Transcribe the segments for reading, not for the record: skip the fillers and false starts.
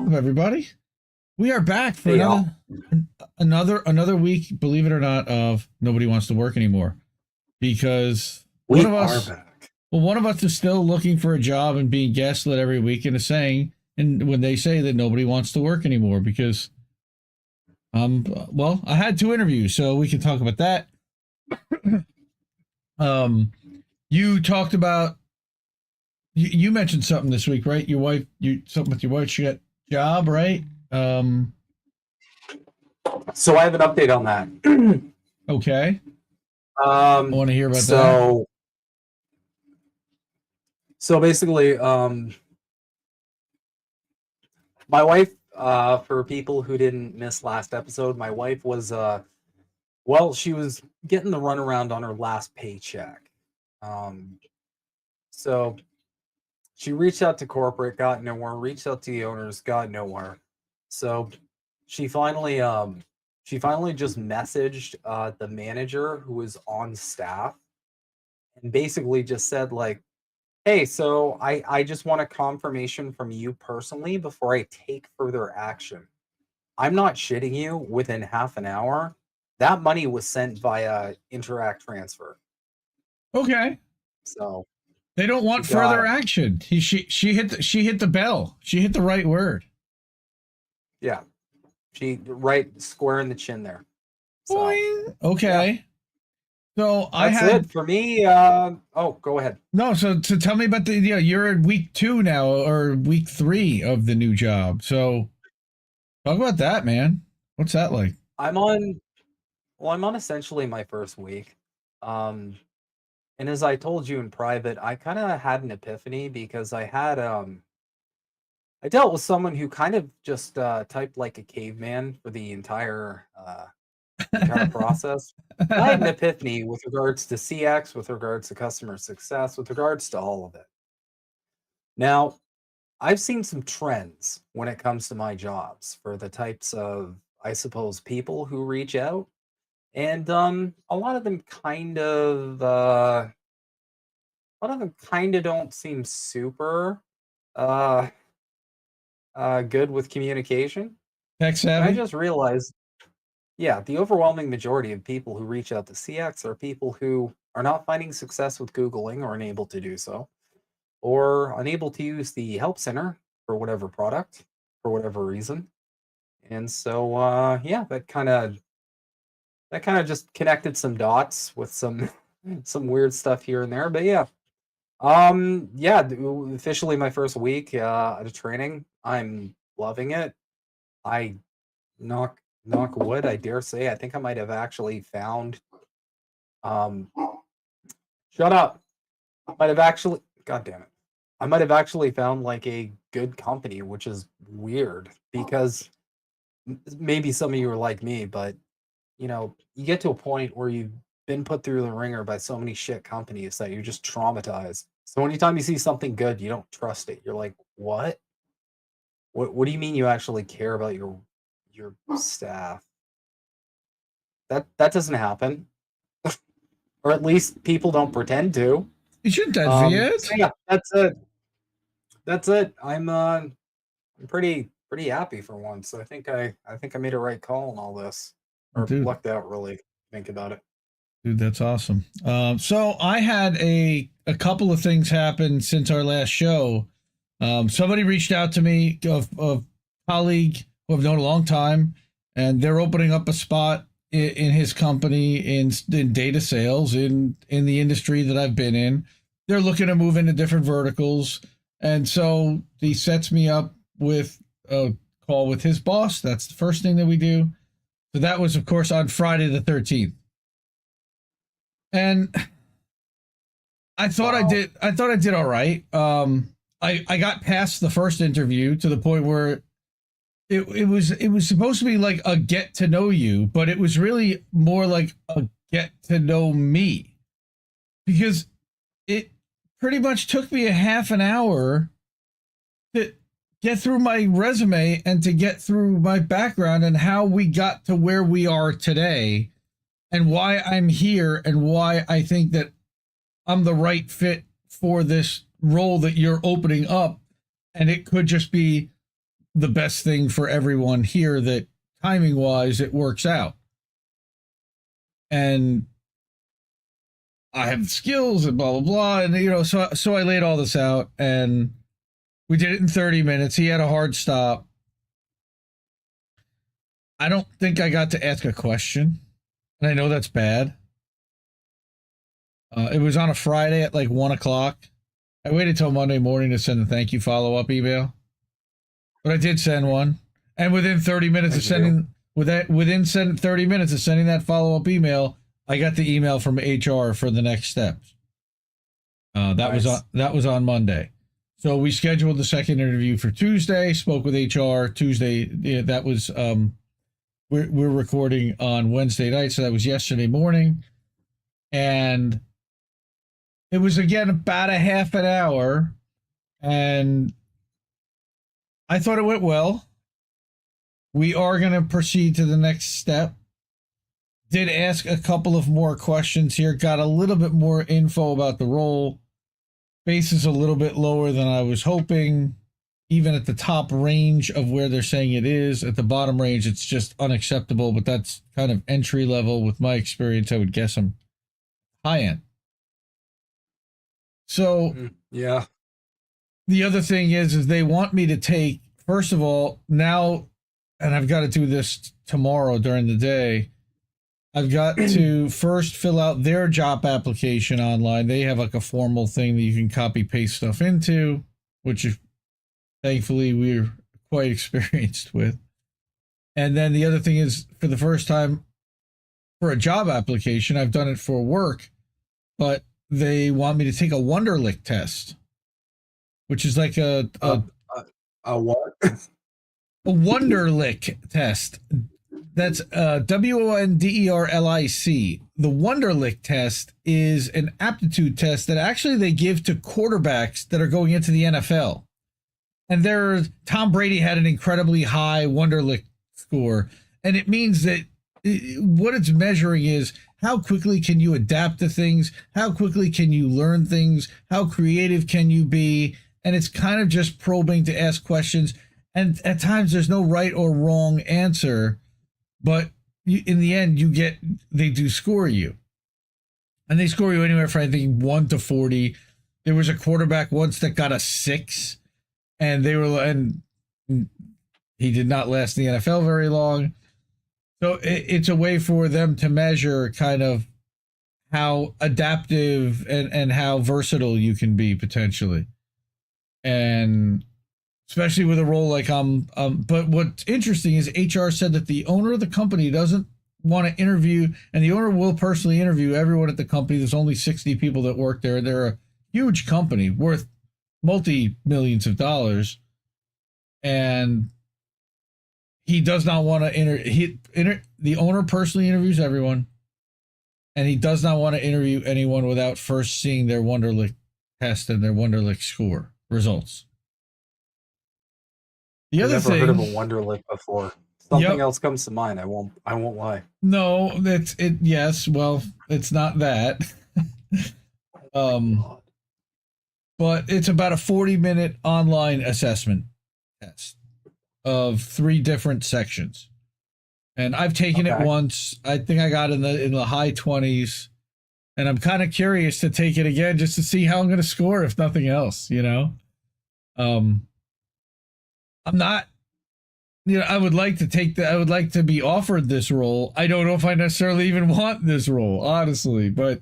welcome everybody. We are back for Hey, y'all. another week, believe it or not, of nobody wants to work anymore. Because We one of are us back. well, one of us is still looking for a job and being gaslit every week and is saying and when they say that nobody wants to work anymore because I had 2 interviews, so we can talk about that. Um you talked about you mentioned something this week, right? Your wife, something with your wife, she got a job, right? Um, So I have an update on that. okay. I Um, want to hear about that. so so basically, my wife, for people who didn't miss last episode, my wife was she was getting the runaround on her last paycheck. Um, so she reached out to corporate, got nowhere, reached out to the owners, got nowhere. So she finally she finally just messaged the manager who was on staff and basically just said like, hey, so I just want a confirmation from you personally before I take further action. I'm not shitting you, within half an hour that money was sent via Interact transfer. Okay. So They don't she want further got, action. She hit the bell. She hit the right word. yeah, she right square in the chin there. So Boing. yeah, Okay. So I that's it had for me. Oh, go ahead. no. So tell me about the you're in week 2 now or week 3 of the new job. So talk about that, man. What's that like? I'm on I'm on essentially my first week. Um and as I told you in private, I kind of had an epiphany because I dealt with someone who kind of just typed like a caveman for the entire process. And I had an epiphany with regards to CX, with regards to customer success, with regards to all of it. Now, I've seen some trends when it comes to my jobs for the types of, I suppose, people who reach out. And a lot of them don't seem super uh, good with communication. Tech And I savvy. just realized, yeah, the overwhelming majority of people who reach out to CX are people who are not finding success with Googling or unable to do so, or unable to use the help center for whatever product, for whatever reason. And so, yeah, that kind of just connected some dots with some some weird stuff here and there. But yeah, yeah, officially my first week at a training. I'm loving it. I knock wood, I dare say. I think I might have actually found um shut up. I might have actually God damn it. I might have actually found like a good company, which is weird because maybe some of you are like me, but you get to a point where you've been put through the ringer by so many shit companies that you're just traumatized. So anytime you see something good, you don't trust it. You're like, what? What do you mean you actually care about your staff? That doesn't happen. Or at least people don't pretend to. Isn't that weird? So yeah, that's it. That's it. I'm pretty happy for once. I think I made a right call on all this, or Dude, lucked out really. Think about it. Dude, that's awesome. So I had a couple of things happen since our last show. Somebody reached out to me, a colleague who I've known a long time, and they're opening up a spot in his company in data sales in the industry that I've been in. They're looking to move into different verticals, and so he sets me up with a call with his boss. That's the first thing that we do. So that was, of course, on Friday the 13th. And Wow. I thought I did all right. I got past the first interview to the point where it was supposed to be like a get to know you, but it was really more like a get to know me because it pretty much took me a half an hour to get through my resume and to get through my background and how we got to where we are today and why I'm here and why I think that I'm the right fit for this role that you're opening up. And it could just be the best thing for everyone here, that timing wise it works out. And I have the skills and blah blah blah, and so I laid all this out, and we did it in 30 minutes. He had a hard stop. I don't think I got to ask a question, and I know that's bad. It was on a Friday at like 1:00. I waited till Monday morning to send a thank you follow-up email, but I did send one. And within 30 minutes of sending, 30 minutes of sending that follow-up email, I got the email from HR for the next steps. That was on Monday. So we scheduled the second interview for Tuesday. Spoke with HR Tuesday. Yeah, that was we're recording on Wednesday night, so that was yesterday morning, and it was again about a half an hour, and I thought it went well. We are going to proceed to the next step. Did ask a couple of more questions here, got a little bit more info about the role. Base is a little bit lower than I was hoping, even at the top range of where they're saying it is. At the bottom range, it's just unacceptable, but that's kind of entry level. With my experience, I would guess I'm high end. So, yeah. The other thing is they want me to take, first of all, now, and I've got to do this tomorrow during the day, I've got to first fill out their job application online. They have like a formal thing that you can copy paste stuff into, which thankfully we're quite experienced with. And then the other thing is, for the first time for a job application, I've done it for work, but they want me to take a Wonderlic test, which is like a what? A Wonderlic test. That's Wonderlic. The Wonderlic test is an aptitude test that actually they give to quarterbacks that are going into the NFL. And Tom Brady had an incredibly high Wonderlic score. And it means that what it's measuring is how quickly can you adapt to things? How quickly can you learn things? How creative can you be? And it's kind of just probing to ask questions. And at times there's no right or wrong answer. But in the end, they do score you. And they score you anywhere from, I think, 1 to 40. There was a quarterback once that got a 6. And he did not last in the NFL very long. So it's a way for them to measure kind of how adaptive and how versatile you can be potentially. And especially with a role like but what's interesting is HR said that the owner of the company doesn't want to interview, and the owner will personally interview everyone at the company. There's only 60 people that work there. They're a huge company worth multi-millions of dollars, and he does not want to the owner personally interviews everyone, and he does not want to interview anyone without first seeing their Wonderlic test and their Wonderlic score results. The other thing, I've never heard of a Wonderlic before. Something else comes to mind. I won't lie. No, that's it. Yes, well, it's not that. But it's about a 40-minute online assessment test of 3 different sections, and I've taken it once. I think I got in the high 20s, and I'm kind of curious to take it again just to see how I'm going to score, if nothing else. I'm not, I would like to I would like to be offered this role. I don't know if I necessarily even want this role, honestly, but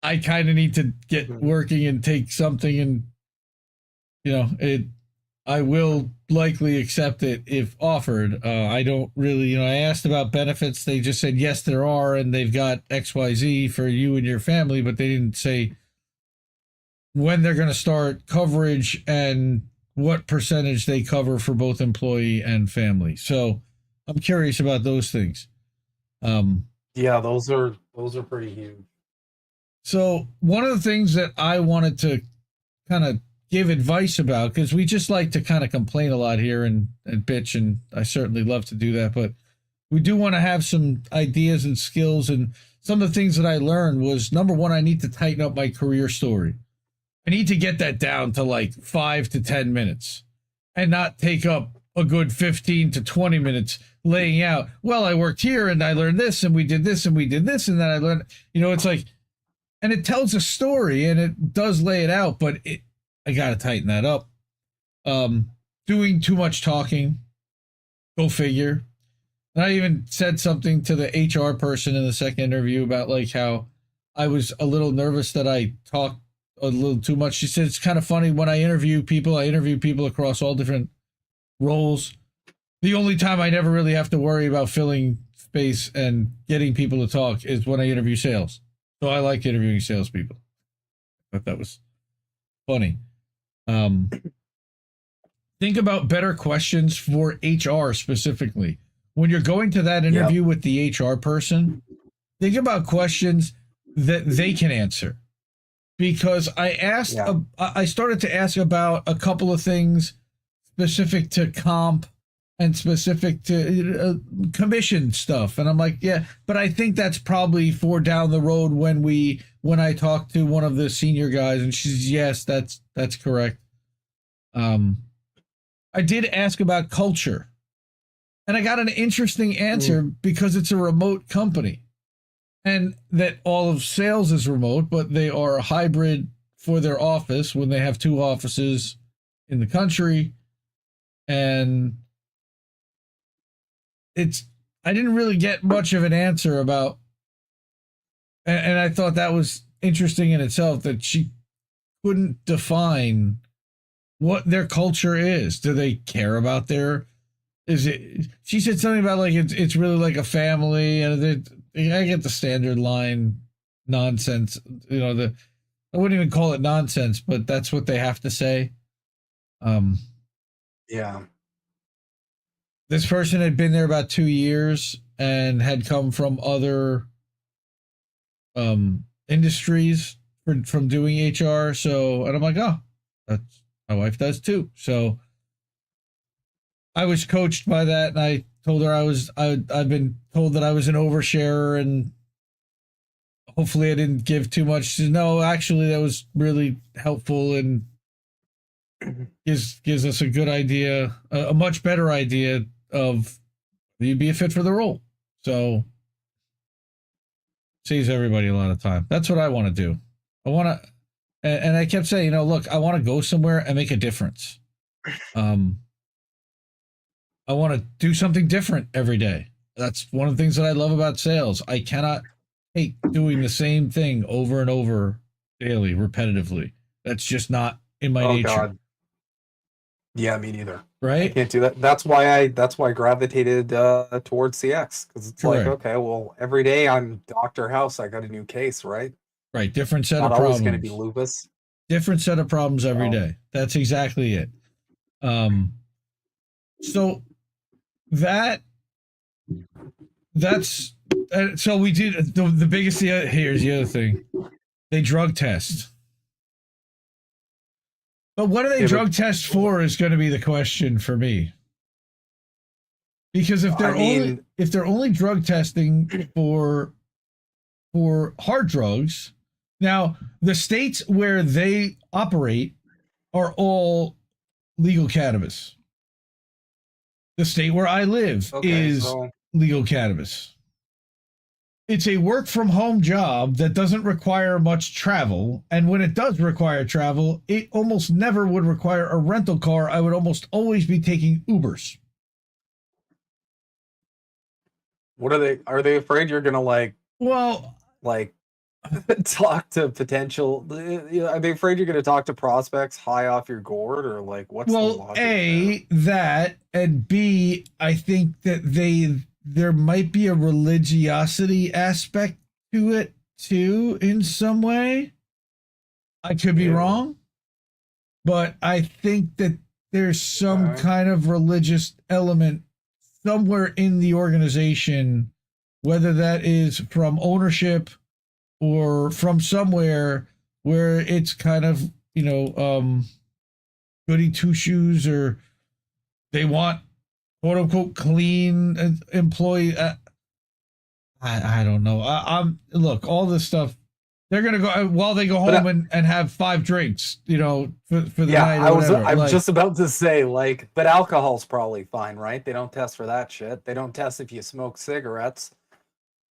I kind of need to get working and take something, and, I will likely accept it if offered. I don't really, I asked about benefits. They just said, yes, there are, and they've got XYZ for you and your family, but they didn't say when they're going to start coverage and what percentage they cover for both employee and family. So I'm curious about those things. Yeah, those are pretty huge. So one of the things that I wanted to kind of give advice about, because we just like to kind of complain a lot here and bitch, and I certainly love to do that, but we do want to have some ideas and skills. And some of the things that I learned was, number one, I need to tighten up my career story. I need to get that down to like 5 to 10 minutes and not take up a good 15 to 20 minutes laying out, well, I worked here and I learned this and we did this and we did this and then I learned, it's like, and it tells a story and it does lay it out, but I got to tighten that up. Doing too much talking, go figure. And I even said something to the HR person in the second interview about like how I was a little nervous that I talked a little too much. She said it's kind of funny when I interview people across all different roles. The only time I never really have to worry about filling space and getting people to talk is when I interview sales. So I like interviewing salespeople. I thought that was funny. Think about better questions for HR specifically. When you're going to that interview with the HR person, think about questions that they can answer. Because I started to ask about a couple of things specific to comp and specific to commission stuff. And I'm like, yeah, but I think that's probably for down the road when I talk to one of the senior guys and she's, yes, that's correct. I did ask about culture and I got an interesting answer because it's a remote company and that all of sales is remote, but they are hybrid for their office when they have 2 offices in the country. And I didn't really get much of an answer about, and I thought that was interesting in itself that she couldn't define what their culture is. Do they care about she said something about like, it's really like a family and I get the standard line nonsense, I wouldn't even call it nonsense, but that's what they have to say. Yeah. This person had been there about 2 years and had come from other industries from doing HR. So, and I'm like, oh, that's my wife does too. So I was coached by that, and I told her I've been told that I was an oversharer, and hopefully I didn't give too much. She said, no, actually, that was really helpful and gives us a good idea, a much better idea of you'd be a fit for the role. So saves everybody a lot of time. That's what I want to do. I want to, and I kept saying, look, I want to go somewhere and make a difference. I want to do something different every day. That's one of the things that I love about sales. I cannot hate doing the same thing over and over daily, repetitively. That's just not in my nature. God. Yeah, me neither. Right? I can't do that. That's why I gravitated towards CX, because it's like, okay, well, every day I'm Dr. House, I got a new case, right? Right. Different set of problems. Not always going to be lupus. Different set of problems every day. That's exactly it. So so we did the biggest. Here's the other thing: they drug test. But what do they drug test for is going to be the question for me. Because if they're only drug testing for hard drugs, now the states where they operate are all legal cannabis. The state where I live is legal cannabis. It's a work from home job that doesn't require much travel. And when it does require travel, it almost never would require a rental car. I would almost always be taking Ubers. What are they afraid you're going to talk to potential, are they afraid you're going to talk to prospects high off your gourd, or like what's the logic A, that, and B, I think that there might be a religiosity aspect to it too in some way. I could be wrong, but I think that there's some kind of religious element somewhere in the organization, whether that is from ownership or from somewhere where it's kind of, goody two shoes, or they want quote unquote clean employee. I don't know. Look, all this stuff They're gonna go while they go But home and have 5 drinks, for the yeah, night or whatever. I'm Like, just about to say, like, but alcohol's probably fine, right? They don't test for that shit. They don't test if you smoke cigarettes.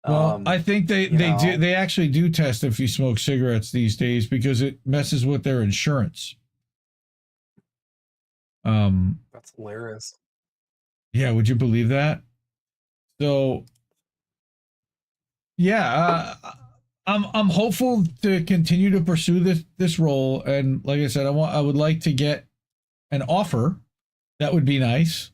well, I think they You they do know, they actually do test if you smoke cigarettes these days because it messes with their insurance. Um, that's hilarious. yeah, would you believe that? So yeah, I'm hopeful to continue to pursue this role, and like I said, I would like to get an offer. That would be nice,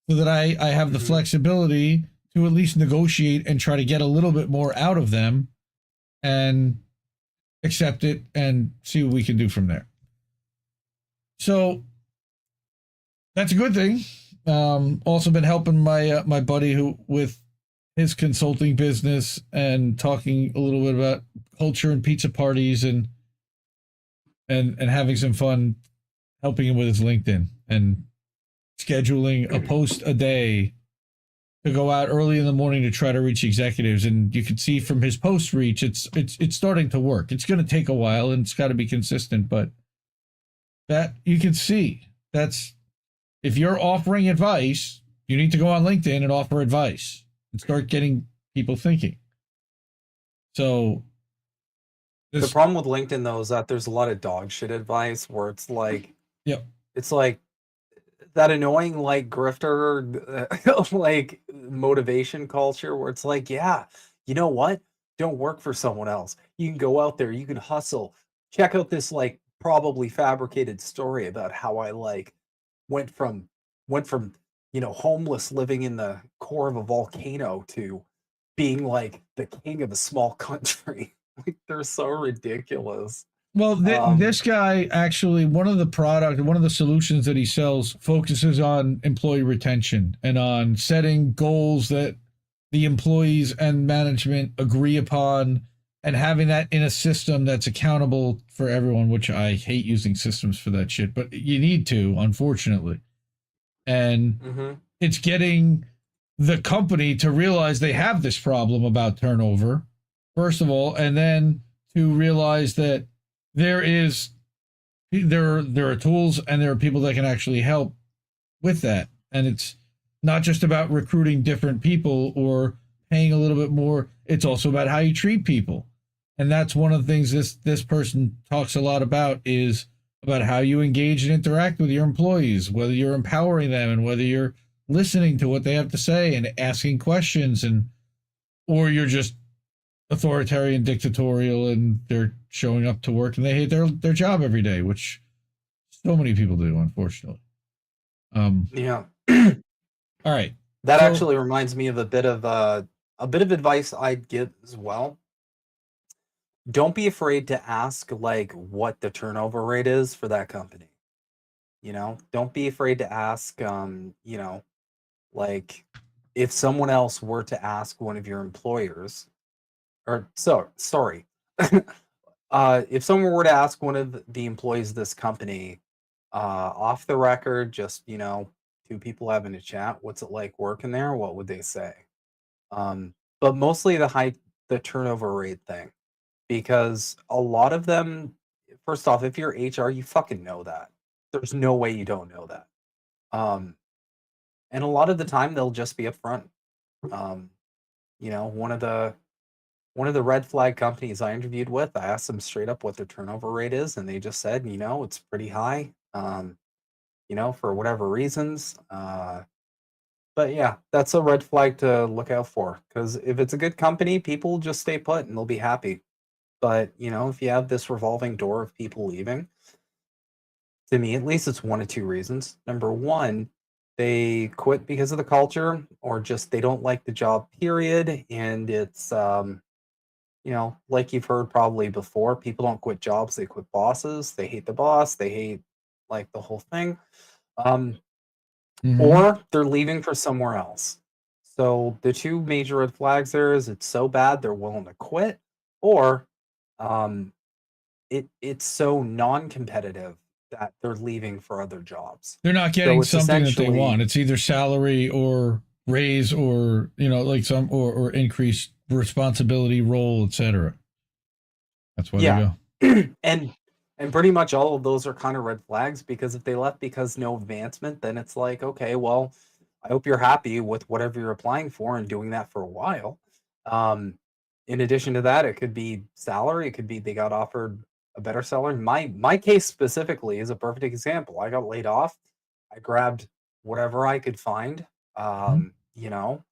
so that I have the Hmm. flexibility to at least negotiate and try to get a little bit more out of them and accept it and see what we can do from there. So that's a good thing. Also been helping my buddy who with his consulting business and talking a little bit about culture and pizza parties and having some fun helping him with his LinkedIn and scheduling a post a day to go out early in the morning to try to reach executives. And you can see from his post reach, it's starting to work. It's going to take a while and it's got to be consistent, but that you can see that's if you're offering advice, you need to go on LinkedIn and offer advice and start getting people thinking. So The this, problem with LinkedIn though is that there's a lot of dog shit advice where yep. it's like that annoying like grifter like motivation culture where it's like, yeah, you know what? Don't work for someone else. You can go out there, you can hustle. Check out this like probably fabricated story about how I like went from went from, homeless living in the core of a volcano to being like the king of a small country. Like they're so ridiculous. Well, Um, this guy actually one of the solutions that he sells focuses on employee retention and on setting goals that the employees and management agree upon and having that in a system that's accountable for everyone, which I hate using systems for that shit, but you need to, unfortunately. And mhm. it's getting the company to realize they have this problem about turnover, first of all, and then to realize that there is there are tools and there are people that can actually help with that. And it's not just about recruiting different people or paying a little bit more. It's also about how you treat people. And that's one of the things this person talks a lot about is about how you engage and interact with your employees, whether you're empowering them and whether you're listening to what they have to say and asking questions and or you're just authoritarian dictatorial and they're showing up to work and they hate their job every day, which so many people do, unfortunately. Um, Yeah. all right. That So actually reminds me of a bit of advice I'd give as well. Don't be afraid to ask like what the turnover rate is for that company. Don't be afraid to ask like if someone else were to ask one of your employers or so sorry. If someone were to ask one of the employees of this company off the record, just, two people having a chat, what's it like working there? What would they say? But mostly the turnover rate thing, because a lot of them, first off, if you're HR, you fucking know that. There's no way you don't know that. Um, and a lot of the time they'll just be upfront. Um, one of the red flag companies I interviewed with, I asked them straight up what their turnover rate is, and they just said, it's pretty high. For whatever reasons. But yeah, that's a red flag to look out for because if it's a good company, people just stay put and they'll be happy. But, if you have this revolving door of people leaving, to me at least, it's one of two reasons. Number one, they quit because of the culture or just they don't like the job, period. And it's, like you've heard probably before, people don't quit jobs, they quit bosses. They hate the boss, they hate like the whole thing. Um, mhm. or they're leaving for somewhere else. So the two major red flags there is it's so bad they're willing to quit, or um, it's so non-competitive that they're leaving for other jobs. They're not So getting it's something that they want. essentially It's either salary or raise or like some or increased responsibility role, etc. That's why they Yeah. go. And pretty much all of those are kind of red flags, because if they left because no advancement, then it's like, okay, well, I hope you're happy with whatever you're applying for and doing that for a while. Um, in addition to that, it could be salary, it could be they got offered a better salary. My case specifically is a perfect example. I got laid off. I grabbed whatever I could find. Mhm. You know,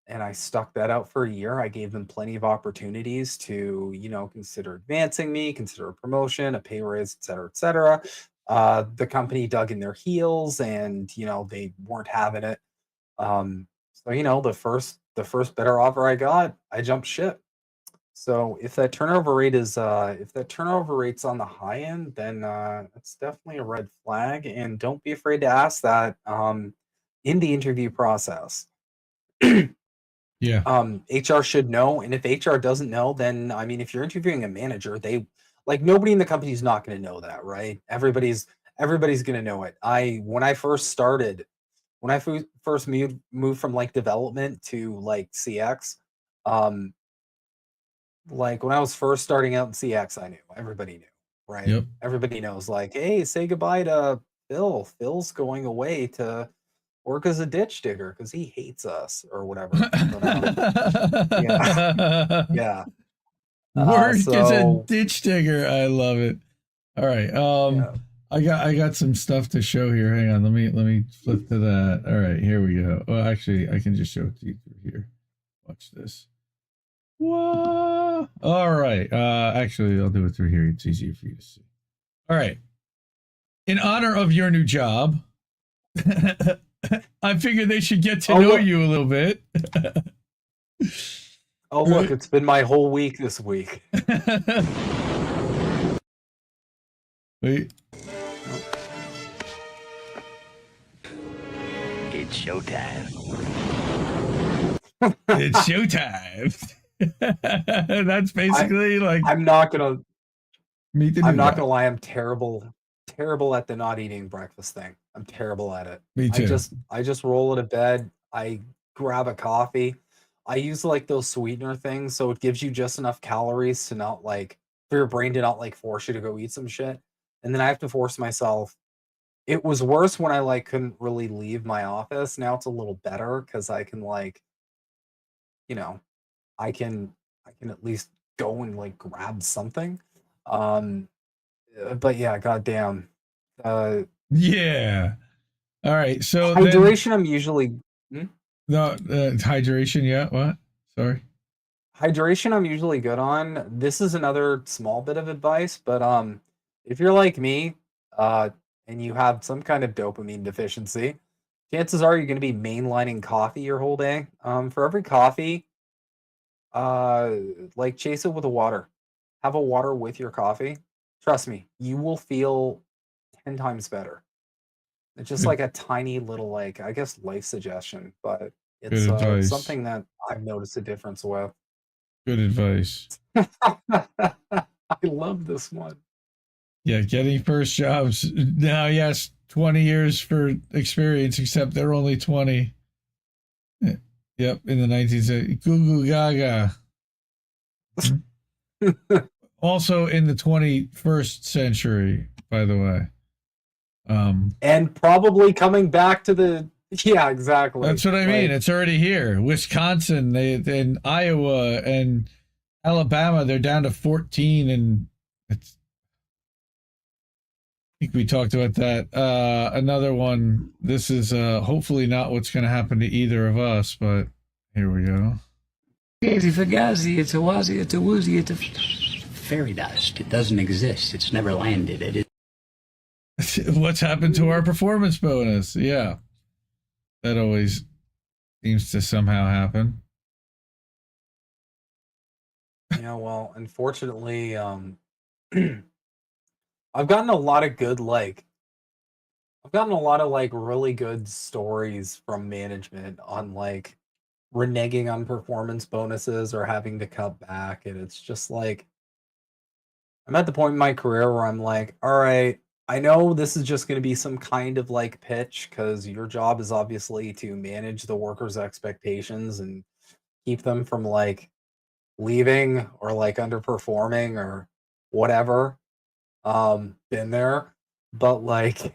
and I stuck that out for a year. I gave them plenty of opportunities to, consider advancing me, consider a promotion, a pay raise, et cetera, et cetera. The company dug in their heels, and they weren't having it. So the first better offer I got, I jumped ship. So if that turnover rate's on the high end, then that's definitely a red flag. And don't be afraid to ask that in the interview process. Yeah. HR should know, and if HR doesn't know, then I mean, if you're interviewing a manager, they like nobody in the company is not going to know that, right? Everybody's going to know it. I when I first started, when I first moved from like development to like CX, um, like when I was first starting out in CX, I knew everybody knew, right? Yep. Everybody knows, like, hey, say goodbye to Phil. Phil's going away to work as a ditch digger because he hates us or whatever. But yeah. Yeah. Work is a So ditch digger. I love it. All right. yeah. I got some stuff to show here. Hang on. Let me flip to that. All right, here we go. Well, actually, I can just show it to you through here. Watch this. Whoa. All right. Actually, I'll do it through here. It's easier for you to see. All right. In honor of your new job, I figured they should get to Oh know look. you a little bit. Oh look. Right? It's been my whole week this week. Wait. Oh, It's showtime. It's showtime. That's I basically like I'm not gonna meet the I'm new not guy. gonna lie. I'm terrible at the not eating breakfast thing. I'm terrible at it. Me I too. just I just roll into bed. I grab a coffee. I use like those sweetener things, so it gives you just enough calories to not like for your brain to not like force you to go eat some shit. And then I have to force myself. It was worse when I like couldn't really leave my office. Now it's a little better because I can like, you know, I can I can at least go and like grab something. Um, but yeah, goddamn. Uh, Yeah. All right. So then, hydration. I'm usually hmm? no hydration. Yeah. What? Sorry. Hydration. I'm usually good on. This is another small bit of advice, but if you're like me, uh, and you have some kind of dopamine deficiency, chances are you're going to be mainlining coffee your whole day. For every coffee, uh, like chase it with a water. Have a water with your coffee. Trust me, you will feel 10 times better. It's just Good. like a tiny little, like, I guess, life suggestion, but Good it's advice. something that I've noticed a difference with. Good advice. I love this one. Yeah. Getting first jobs now. Yes. 20 years for experience, except they're only 20. Yep. In the 1970s. Goo goo gaga. Also in the 21st century, by the way. And probably coming back to the yeah, exactly. That's what I mean. Like, It's already here. Wisconsin, and Iowa and Alabama, they're down to 14, and it's, I think we talked about that. Another one. This is hopefully not what's going to happen to either of us, but here we go. It's a fugazi, it's a wazi, it's a woozy, it's a fairy dust. It doesn't exist. It's never landed. It is. What's happened to our performance bonus? Yeah, that always seems to somehow happen. yeah, well, unfortunately, I've gotten a lot of good like I've gotten a lot of like really good stories from management on like reneging on performance bonuses or having to cut back. And it's just like, I'm at the point in my career where I'm like, all right, I know this is just going to be some kind of like pitch because your job is obviously to manage the workers' expectations and keep them from like leaving or like underperforming or whatever. Been there, but like,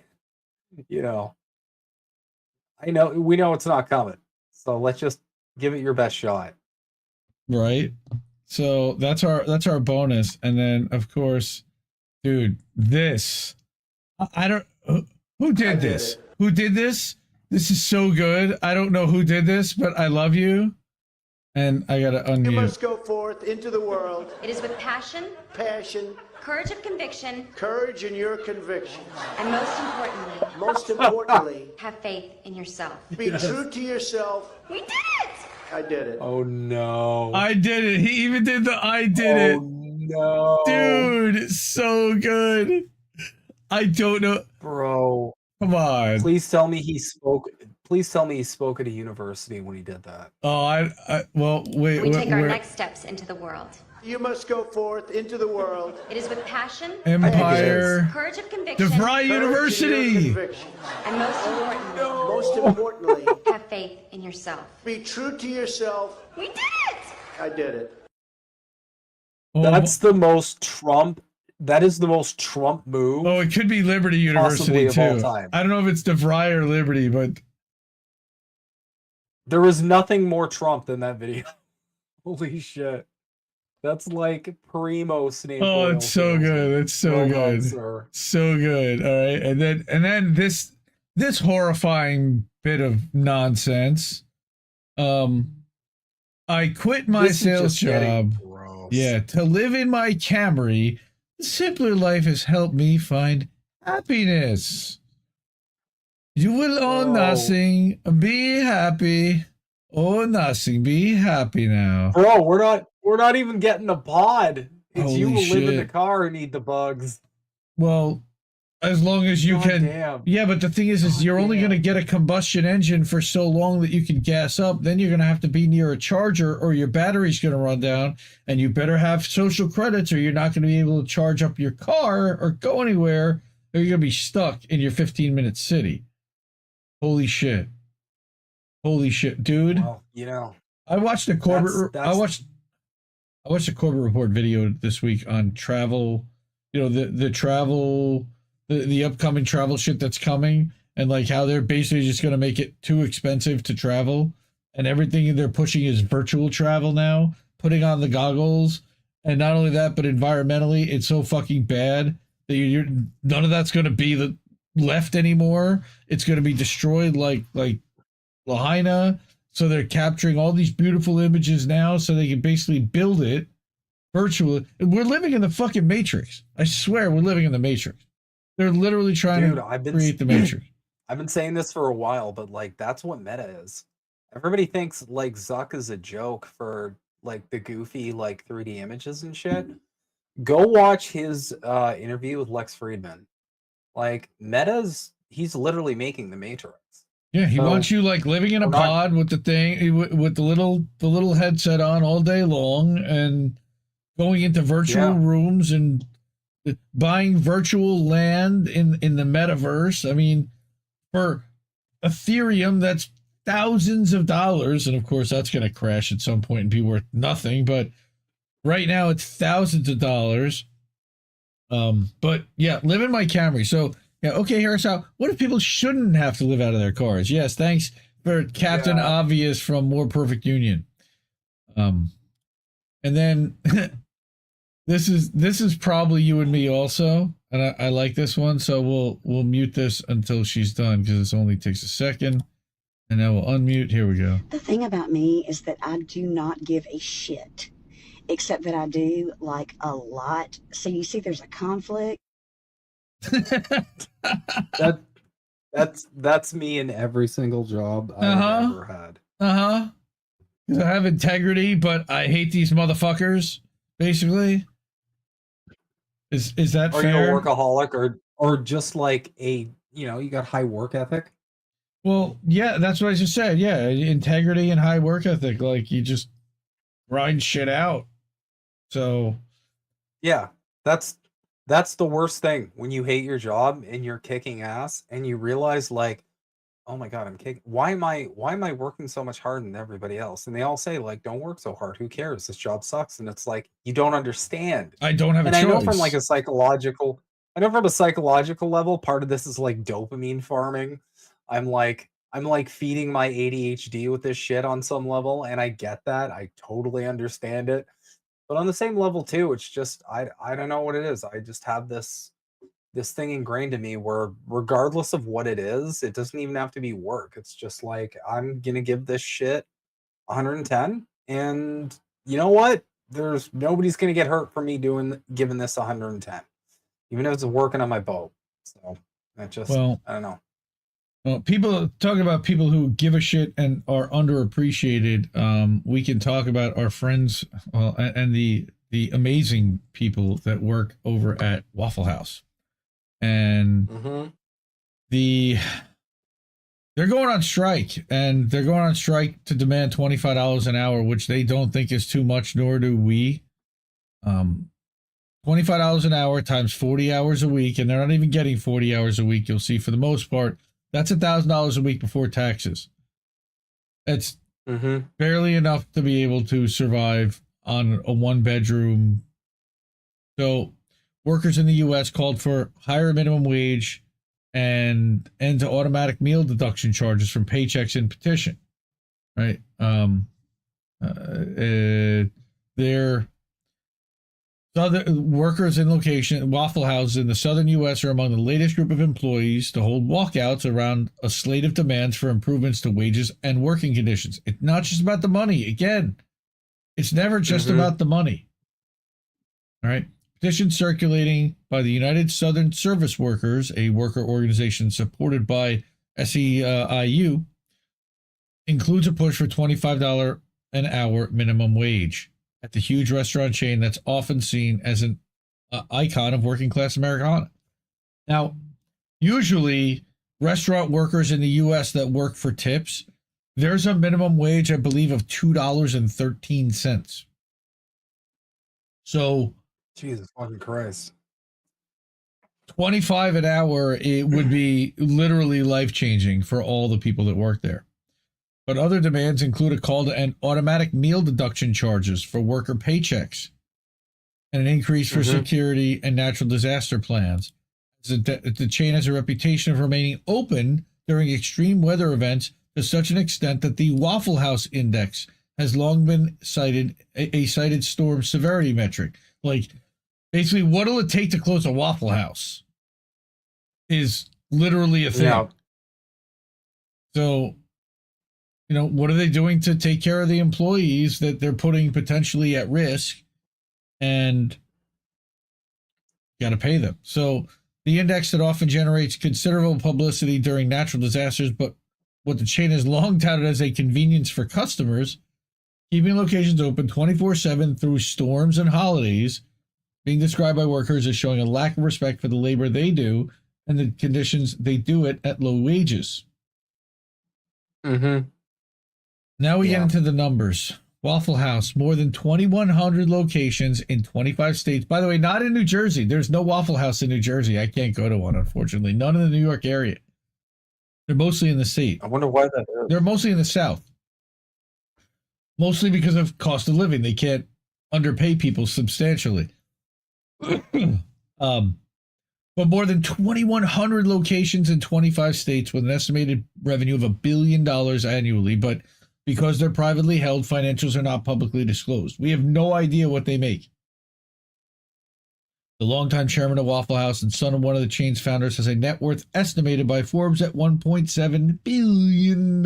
you know, we know it's not coming. So let's just give it your best shot. Right. So that's our bonus, and then of course, dude, this I don't who did this? Who did this? This is so good. I don't know who did this, but I love you, and I gotta You unmute. must go forth into the world, It is with passion, passion, courage of conviction, courage in your convictions. and most importantly, Most importantly, have faith in yourself. be true to yourself. We did it! I did it. Oh no. I did it. He even did the I did Oh it. no. Dude, it's so good. I don't know. Bro. Come on. Please tell me he spoke at a university when he did that. Oh, well, wait. We take our we're- next steps into the world. You must go forth into the world. It is with passion, Empire. courage of conviction, DeVry courage in your University. convictions. and most importantly, Most importantly, have faith in yourself. be true to yourself. We did it! I did it. Oh, That's the most Trump. That is the most Trump move. oh, it could be Liberty University Possibly of all too. time. I don't know if it's DeVry or Liberty, but There was nothing more Trump than that video. Holy shit. That's like primo Snape. oh, it's so good. It's so Well good. done, sir. So good. All right. And then this horrifying bit of nonsense. I quit my This is sales just getting job. gross. Yeah, to live in my Camry. The simpler life has helped me find happiness. You will own Bro. nothing. Be happy. Own nothing. Be happy now. Bro, we're not even getting a pod. It's you Holy will live in the shit. car and eat the bugs. Well, as long as you God can. damn. Yeah, but the thing is God you're only damn. going to get a combustion engine for so long that you can gas up. Then you're going to have to be near a charger or your battery's going to run down. And you better have social credits or you're not going to be able to charge up your car or go anywhere. Or you're going to be stuck in your 15-minute city. Holy shit. Holy shit, dude. Well, you know. I watched a Corbett. That's- I watched a Corbett Report video this week on travel. You know, the travel, the upcoming travel shit that's coming, and like how they're basically just going to make it too expensive to travel, and everything they're pushing is virtual travel now. Putting on the goggles, and not only that, but environmentally, it's so fucking bad that you're none of that's going to be left anymore. It's going to be destroyed like Lahaina. So they're capturing all these beautiful images now so they can basically build it virtually. We're living in the fucking Matrix. I swear we're living in the Matrix. They're literally trying to create the Matrix. I've been saying this for a while, but like that's what meta is. Everybody thinks like Zuck is a joke for like the goofy like 3D images and shit. Go watch his interview with Lex Friedman. Like he's literally making the Matrix. Yeah, he So, wants you like living in a we're not- pod with the thing with the little headset on all day long and going into virtual rooms and buying virtual land in the metaverse. I mean, for Ethereum, that's thousands of dollars, and of course that's going to crash at some point and be worth nothing. But right now, it's thousands of dollars. But yeah, live in my Camry. So yeah, okay, here's how. What if people shouldn't have to live out of their cars? Yes, thanks for Captain Obvious from More Perfect Union. And then this is probably you and me also, and I like this one, so we'll mute this until she's done because it only takes a second, and then we'll unmute. Here we go. The thing about me is that I do not give a shit, except that I do like a lot. So you see, there's a conflict. That's me in every single job I've ever had. I have integrity, but I hate these motherfuckers. Basically, is that Are fair? you a workaholic or just like you got high work ethic? Well, yeah, that's what I just said. Yeah, integrity and high work ethic. Like you just grind shit out. So Yeah, that's the worst thing when you hate your job and you're kicking ass and you realize like, oh my god, I'm kidding. Why am I working so much harder than everybody else? And they all say like, don't work so hard. Who cares? This job sucks. And it's like, you don't understand. I don't have a And I choice. know from like I know from a psychological level, part of this is like dopamine farming. I'm like feeding my ADHD with this shit on some level, and I get that. I totally understand it. But on the same level too, it's just I don't know what it is. I just have this thing ingrained in me where regardless of what it is, it doesn't even have to be work. It's just like I'm gonna give this shit 110, and you know what? There's nobody's gonna get hurt from me giving this 110, even if it's working on my boat. So that just Well, I don't know. well, people talking about people who give a shit and are underappreciated. We can talk about our friends, and the amazing people that work over at Waffle House, and Mm-hmm. the they're going on strike, and they're going on strike to demand $25 an hour, which they don't think is too much, nor do we. $25 an hour times 40 hours a week, and they're not even getting 40 hours a week. You'll see, for the most part, that's $1,000 a week before taxes. It's Mm-hmm. barely enough to be able to survive on a one-bedroom. So workers in the U.S. called for higher minimum wage and end to automatic meal deduction charges from paychecks in petition. Right? They're southern workers in location Waffle House in the southern U.S. are among the latest group of employees to hold walkouts around a slate of demands for improvements to wages and working conditions. It's not just about the money. Again, it's never just about the money. All right. Petition circulating by the United Southern Service Workers, a worker organization supported by SEIU, includes a push for $25 an hour minimum wage at the huge restaurant chain that's often seen as an icon of working class Americana. Now, usually restaurant workers in the U.S. that work for tips, there's a minimum wage, I believe, of $2.13. So Jesus fucking Christ. 25 an hour, it would be literally life-changing for all the people that work there. But other demands include a call to end automatic meal deduction charges for worker paychecks and an increase for security and natural disaster plans. The chain has a reputation of remaining open during extreme weather events to such an extent that the Waffle House Index has long been cited a cited storm severity metric. Like, basically, what'll it take to close a Waffle House is literally a thing. Yeah. So, you know, what are they doing to take care of the employees that they're putting potentially at risk, and got to pay them? So the index that often generates considerable publicity during natural disasters, but what the chain has long touted as a convenience for customers, keeping locations open 24/7 through storms and holidays, being described by workers as showing a lack of respect for the labor they do and the conditions they do it at low wages. Mm-hmm. Now we get into the numbers. Waffle House, more than 2,100 locations in 25 states. By the way, not in New Jersey. There's no Waffle House in New Jersey. I can't go to one, unfortunately. None in the New York area. They're mostly in the state. I wonder why that is. They're mostly in the South. Mostly because of cost of living. They can't underpay people substantially. But more than 2,100 locations in 25 states with an estimated revenue of $1 billion annually. But because they're privately held, financials are not publicly disclosed. We have no idea what they make. The longtime chairman of Waffle House and son of one of the chain's founders has a net worth estimated by Forbes at $1.7 billion.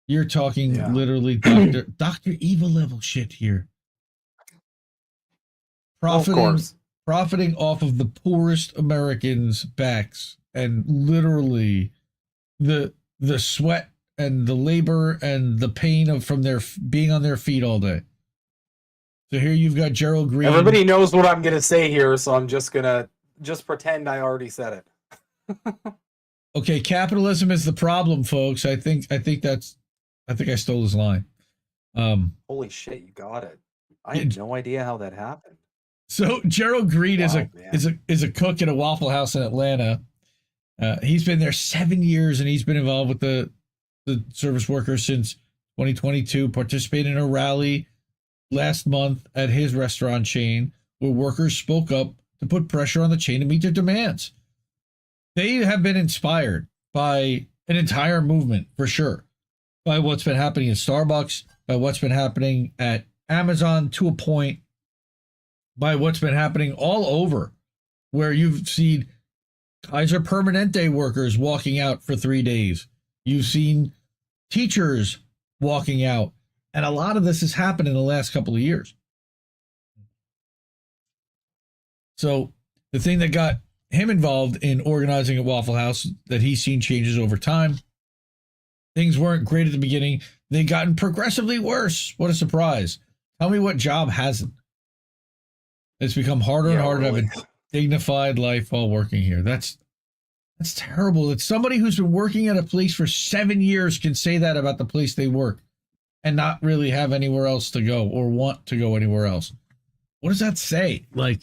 You're talking literally Dr. Evil level shit here. Profiting off of the poorest Americans' backs, and literally the sweat and the labor and the pain of from their being on their feet all day. So here you've got Gerald Green. Everybody knows what I'm gonna say here, so I'm just gonna pretend I already said it. Okay, capitalism is the problem, folks. I think I stole his line. Holy shit, you got it. I had no idea how that happened. So Gerald Green is a cook at a Waffle House in Atlanta, He's been there 7 years, and he's been involved with the service workers since 2022. Participated in a rally last month at his restaurant chain where workers spoke up to put pressure on the chain to meet their demands. They have been inspired by an entire movement, for sure, by what's been happening at Starbucks, by what's been happening at Amazon to a point, by what's been happening all over, where you've seen Kaiser Permanente workers walking out for 3 days. You've seen teachers walking out. And a lot of this has happened in the last couple of years. So the thing that got him involved in organizing at Waffle House, that he's seen changes over time. Things weren't great at the beginning. They've gotten progressively worse. What a surprise. Tell me what job hasn't. It's become harder and harder to have a dignified life while working here. That's terrible. It's somebody who's been working at a place for 7 years can say that about the place they work and not really have anywhere else to go or want to go anywhere else. What does that say? Like,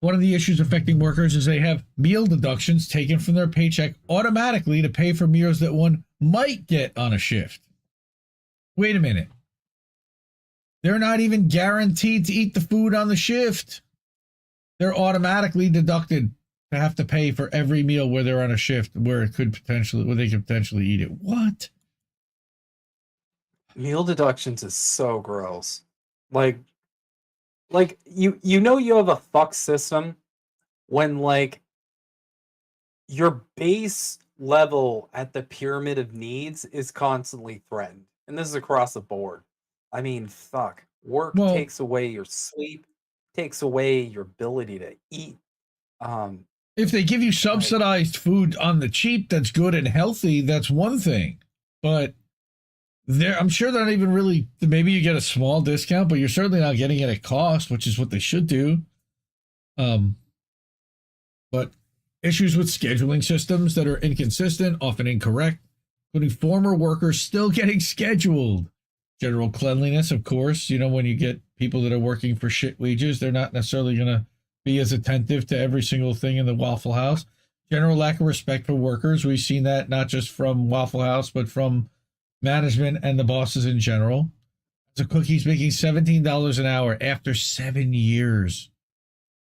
one of the issues affecting workers is they have meal deductions taken from their paycheck automatically to pay for meals that one might get on a shift. Wait a minute. They're not even guaranteed to eat the food on the shift. They're automatically deducted to have to pay for every meal where they're on a shift where they could potentially eat it. What? Meal deductions is so gross. Like you know you have a fuck system when like your base level at the pyramid of needs is constantly threatened. And this is across the board. I mean, fuck. Work takes away your sleep, takes away your ability to eat. If they give you subsidized food on the cheap that's good and healthy, that's one thing. But I'm sure they're not even really, maybe you get a small discount, but you're certainly not getting it at cost, which is what they should do. But issues with scheduling systems that are inconsistent, often incorrect, including former workers still getting scheduled. General cleanliness, of course. You know, when you get people that are working for shit wages, they're not necessarily going to be as attentive to every single thing in the Waffle House. General lack of respect for workers. We've seen that not just from Waffle House, but from management and the bosses in general. So Cookie's making $17 an hour after 7 years.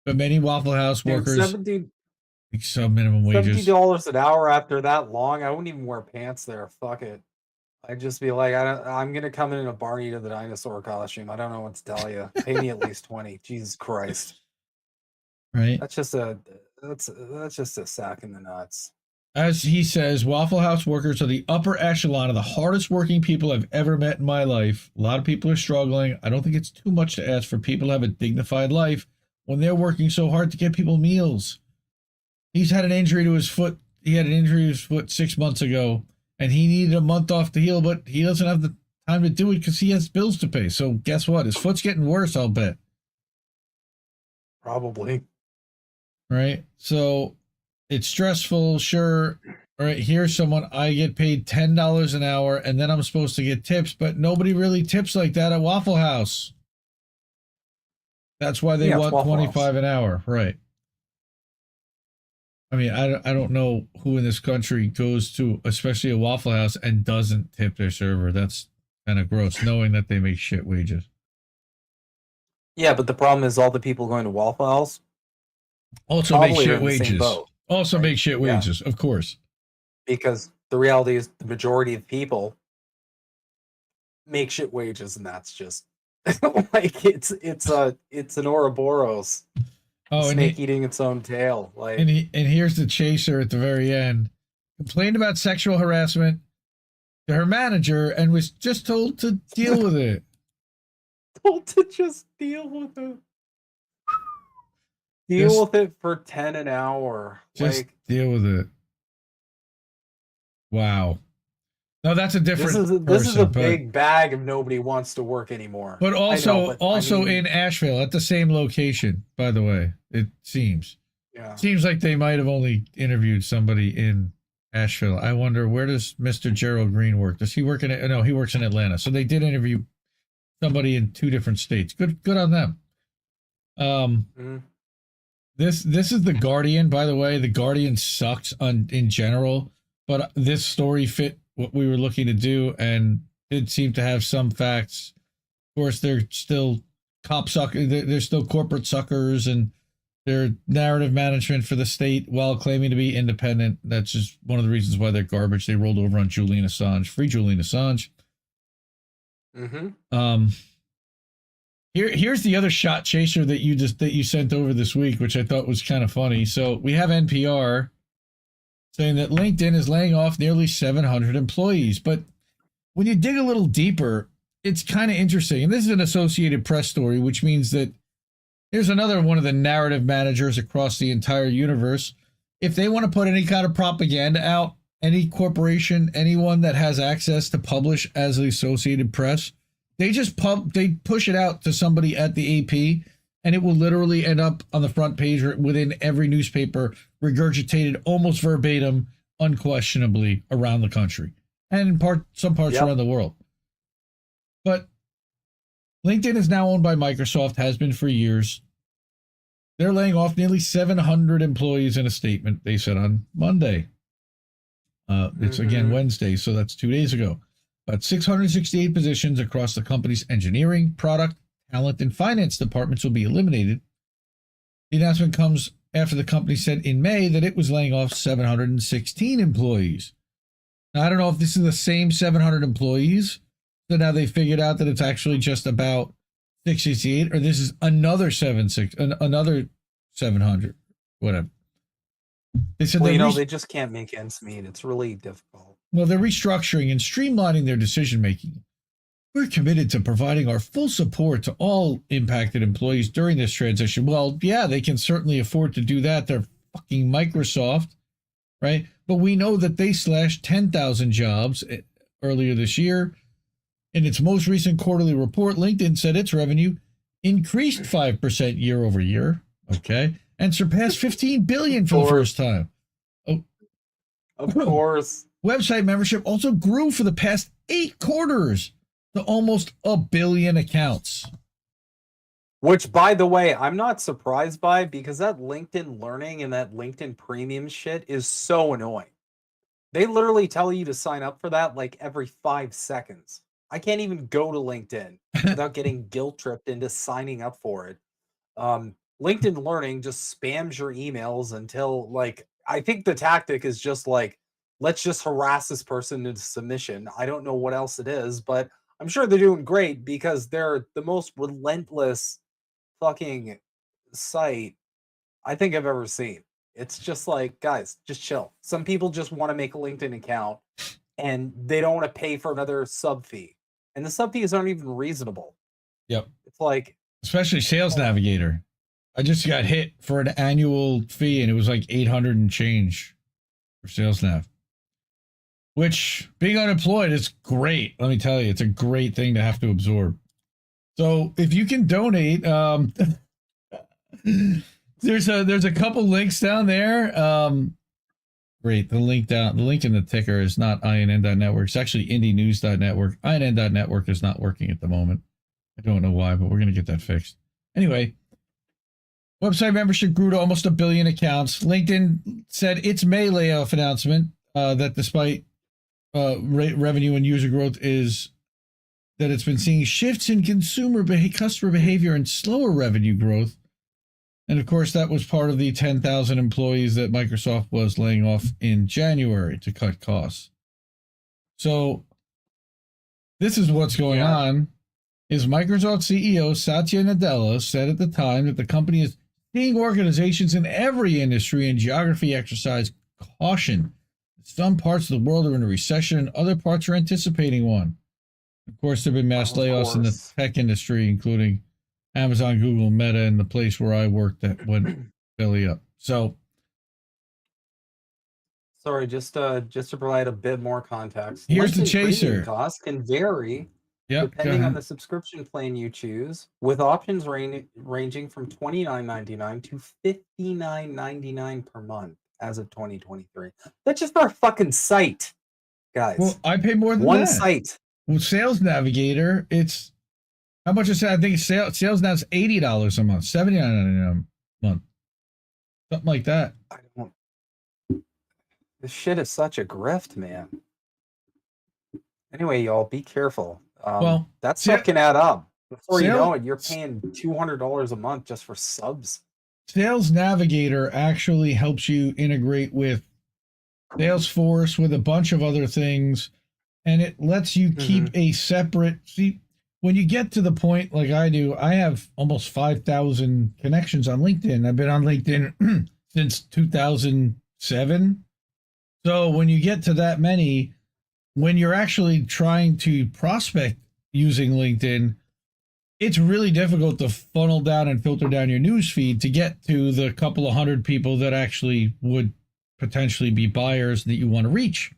But many Waffle House workers make sub minimum wages. $70 an hour after that long, I wouldn't even wear pants there. Fuck it. I'd just be like, I'm gonna come in a Barney to the dinosaur costume. I don't know what to tell you. Pay me at least 20. Jesus Christ. Right. That's just a sack in the nuts. As he says, Waffle House workers are the upper echelon of the hardest working people I've ever met in my life. A lot of people are struggling. I don't think it's too much to ask for people to have a dignified life when they're working so hard to get people meals. He's had an injury to his foot. He had an injury to his foot 6 months ago, and he needed a month off to heal, but he doesn't have the time to do it because he has bills to pay. So guess what? His foot's getting worse, I'll bet. Probably. Right? So it's stressful, sure. All right, here's someone, I get paid $10 an hour, and then I'm supposed to get tips, but nobody really tips like that at Waffle House. That's why they want 25 an hour, right? I mean, I don't know who in this country goes to, especially a Waffle House, and doesn't tip their server. That's kind of gross, knowing that they make shit wages. Yeah, but the problem is all the people going to Waffle House also make shit wages. Also make shit wages, of course. Because the reality is the majority of people make shit wages, and that's just like it's an Ouroboros. Oh, snake eating its own tail. Like, and here's the chaser at the very end. Complained about sexual harassment to her manager and was just told to deal with it. Told to just deal with it. Deal with it for 10 an hour. Just deal with it. Wow. No, that's a different. This is a big bag of nobody wants to work anymore. But also in Asheville at the same location, by the way, it seems. Yeah. Seems like they might have only interviewed somebody in Asheville. I wonder, where does Mr. Gerald Green work? Does he work in it? No, he works in Atlanta. So they did interview somebody in 2 different states. Good on them. This is the Guardian, by the way. The Guardian sucks in general, but this story fit what we were looking to do and did seem to have some facts. Of course, they're still they're still corporate suckers, and they're narrative management for the state while claiming to be independent. That's just one of the reasons why they're garbage. They rolled over on Julian Assange. Free Julian Assange. Mm-hmm. Here's the other shot chaser that you sent over this week, which I thought was kind of funny. So we have NPR saying that LinkedIn is laying off nearly 700 employees. But when you dig a little deeper, it's kind of interesting. And this is an Associated Press story, which means that here's another one of the narrative managers across the entire universe. If they want to put any kind of propaganda out, any corporation, anyone that has access to publish as the Associated Press, they push it out to somebody at the AP, and it will literally end up on the front page or within every newspaper, regurgitated almost verbatim, unquestionably around the country and in some parts around the world. But LinkedIn is now owned by Microsoft, has been for years. They're laying off nearly 700 employees in a statement they said on Monday. It's again Wednesday, so that's 2 days ago. About 668 positions across the company's engineering, product, talent, and finance departments will be eliminated. The announcement comes after the company said in May that it was laying off 716 employees. Now, I don't know if this is the same 700 employees, so now they figured out that it's actually just about 668, or this is another 700, whatever. They said they just can't make ends meet. It's really difficult. Well, they're restructuring and streamlining their decision-making. We're committed to providing our full support to all impacted employees during this transition. Well, yeah, they can certainly afford to do that. They're fucking Microsoft, right? But we know that they slashed 10,000 jobs earlier this year. In its most recent quarterly report, LinkedIn said its revenue increased 5% year over year, okay, and surpassed $15 billion for the first time. Oh, of course. Website membership also grew for the past 8 quarters to almost 1 billion accounts. Which, by the way, I'm not surprised by, because that LinkedIn Learning and that LinkedIn Premium shit is so annoying. They literally tell you to sign up for that like every 5 seconds. I can't even go to LinkedIn without getting guilt-tripped into signing up for it. LinkedIn Learning just spams your emails until, like, I think the tactic is just like, let's just harass this person into submission. I don't know what else it is, but I'm sure they're doing great because they're the most relentless fucking site I think I've ever seen. It's just like, guys, just chill. Some people just want to make a LinkedIn account and they don't want to pay for another sub fee. And the sub fees aren't even reasonable. Yep. It's like, especially Sales Navigator. I just got hit for an annual fee and it was like 800 and change for Sales Nav. Which, being unemployed is great. Let me tell you, it's a great thing to have to absorb. So if you can donate, there's a couple links down there. Great. The link in the ticker is not inn.network. It's actually indienews.network. inn.network is not working at the moment. I don't know why, but we're going to get that fixed. Anyway, website membership grew to almost 1 billion accounts. LinkedIn said its May layoff announcement that despite revenue and user growth is that it's been seeing shifts in customer behavior and slower revenue growth. And of course, that was part of the 10,000 employees that Microsoft was laying off in January to cut costs. So this is what's going on. Is Microsoft CEO Satya Nadella said at the time that the company is seeing organizations in every industry and geography exercise caution. Some parts of the world are in a recession and other parts are anticipating one. Of course, there have been mass layoffs in the tech industry, including Amazon, Google, Meta, and the place where I worked that went belly up. So, sorry, just to provide a bit more context. Here's the LinkedIn chaser. premium costs can vary depending on the subscription plan you choose, with options ranging from $29.99 to $59.99 per month as of 2023. That's just for a fucking site, guys. Well, I pay more than one that. Site. Well, Sales Navigator, it's how much is that? I think Sales Nav's $80 a month, $79.99 a month. something like that. I don't. This shit is such a grift, man. Anyway, y'all, be careful. Well, That stuff can add up. Before you know it, you're sale- paying $200 a month just for subs. Sales Navigator actually helps you integrate with Salesforce, with a bunch of other things, and it lets you keep a separate. See, when you get to the point like I do, I have almost 5,000 connections on LinkedIn. I've been on LinkedIn since 2007. So when you get to that many, when you're actually trying to prospect using LinkedIn, it's really difficult to funnel down and filter down your news feed to get to the couple of hundred people that actually would potentially be buyers that you want to reach.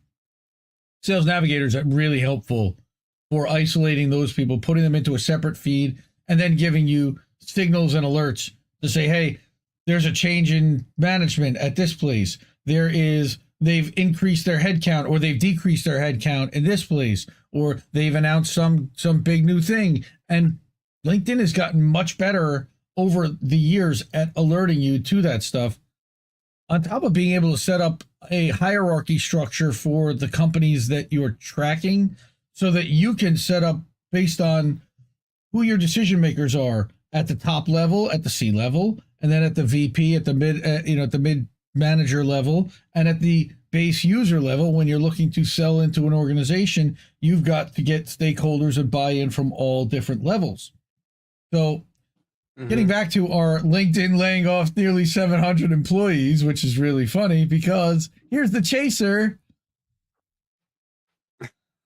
Sales Navigators are really helpful for isolating those people, putting them into a separate feed, and then giving you signals and alerts to say, hey, there's a change in management at this place. They've increased their headcount, or they've decreased their headcount in this place, or they've announced some big new thing. And LinkedIn has gotten much better over the years at alerting you to that stuff, on top of being able to set up a hierarchy structure for the companies that you're tracking, so that you can set up based on who your decision makers are at the top level, at the C level, and then at the VP, at the mid, at the mid manager level, and at the base user level. When you're looking to sell into an organization, you've got to get stakeholders and buy-in from all different levels. So getting back to our LinkedIn laying off nearly 700 employees, which is really funny because here's the chaser.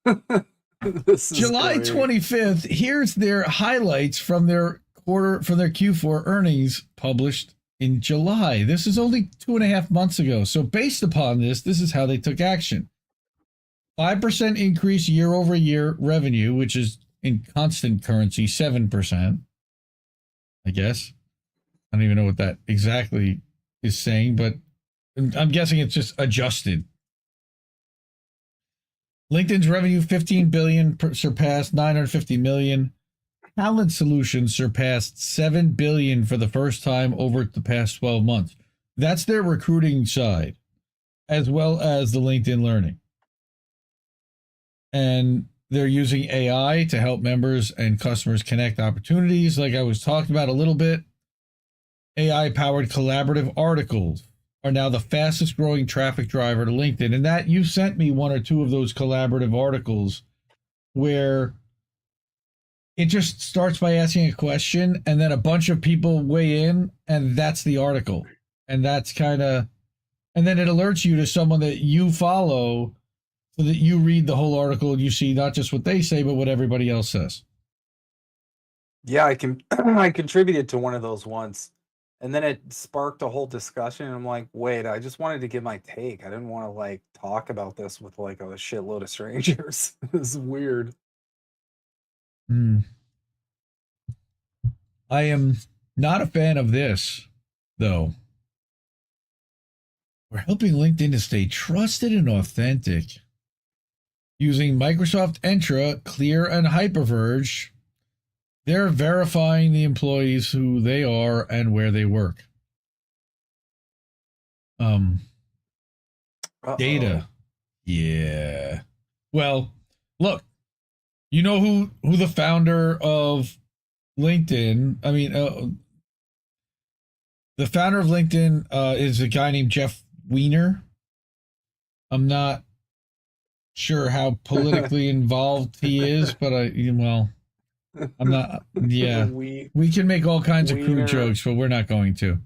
July 25th, here's their highlights from their Q4 earnings published in July. This is only 2.5 months ago. So based upon this is how they took action. 5% increase year over year revenue, which is in constant currency, 7%. I guess. I don't even know what that exactly is saying, but I'm guessing it's just adjusted. LinkedIn's revenue, 15 billion, surpassed 950 million. Talent Solutions surpassed 7 billion for the first time over the past 12 months. That's their recruiting side, as well as the LinkedIn Learning. And they're using AI to help members and customers connect opportunities, like I was talking about a little bit. AI-powered collaborative articles are now the fastest growing traffic driver to LinkedIn. And that, you sent me one or two of those collaborative articles where it just starts by asking a question and then a bunch of people weigh in, and that's the article. And that's and then it alerts you to someone that you follow, so that you read the whole article and you see not just what they say, but what everybody else says. Yeah, I contributed to one of those once, and then it sparked a whole discussion. And I'm like, wait, I just wanted to give my take. I didn't want to talk about this with a shitload of strangers. This is weird. I am not a fan of this, though. We're helping LinkedIn to stay trusted and authentic. Using Microsoft Entra, Clear, and Hyperverge, they're verifying the employees who they are and where they work. Data. Yeah. Well, look, you know who the founder of LinkedIn, the founder of LinkedIn is a guy named Jeff Weiner. I'm not sure how politically involved he is, but I'm not. Yeah, we can make all kinds of crude jokes, but we're not going to.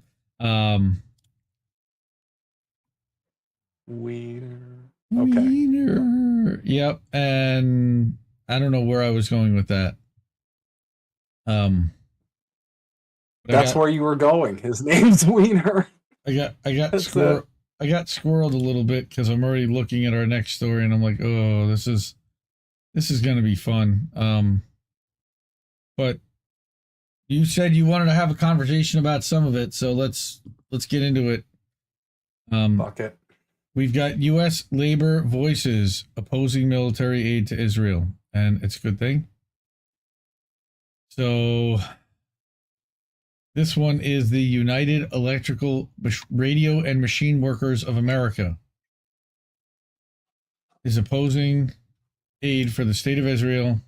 Weiner. Okay. Weiner. Yep, and I don't know where I was going with that. That's where you were going. His name's Weiner. I got squirreled a little bit because I'm already looking at our next story, and I'm like, oh, this is gonna be fun. But you said you wanted to have a conversation about some of it, so let's get into it. Bucket. We've got U.S. labor voices opposing military aid to Israel, and it's a good thing. So This one is the United Electrical Radio and Machine Workers of America is opposing aid for the state of Israel,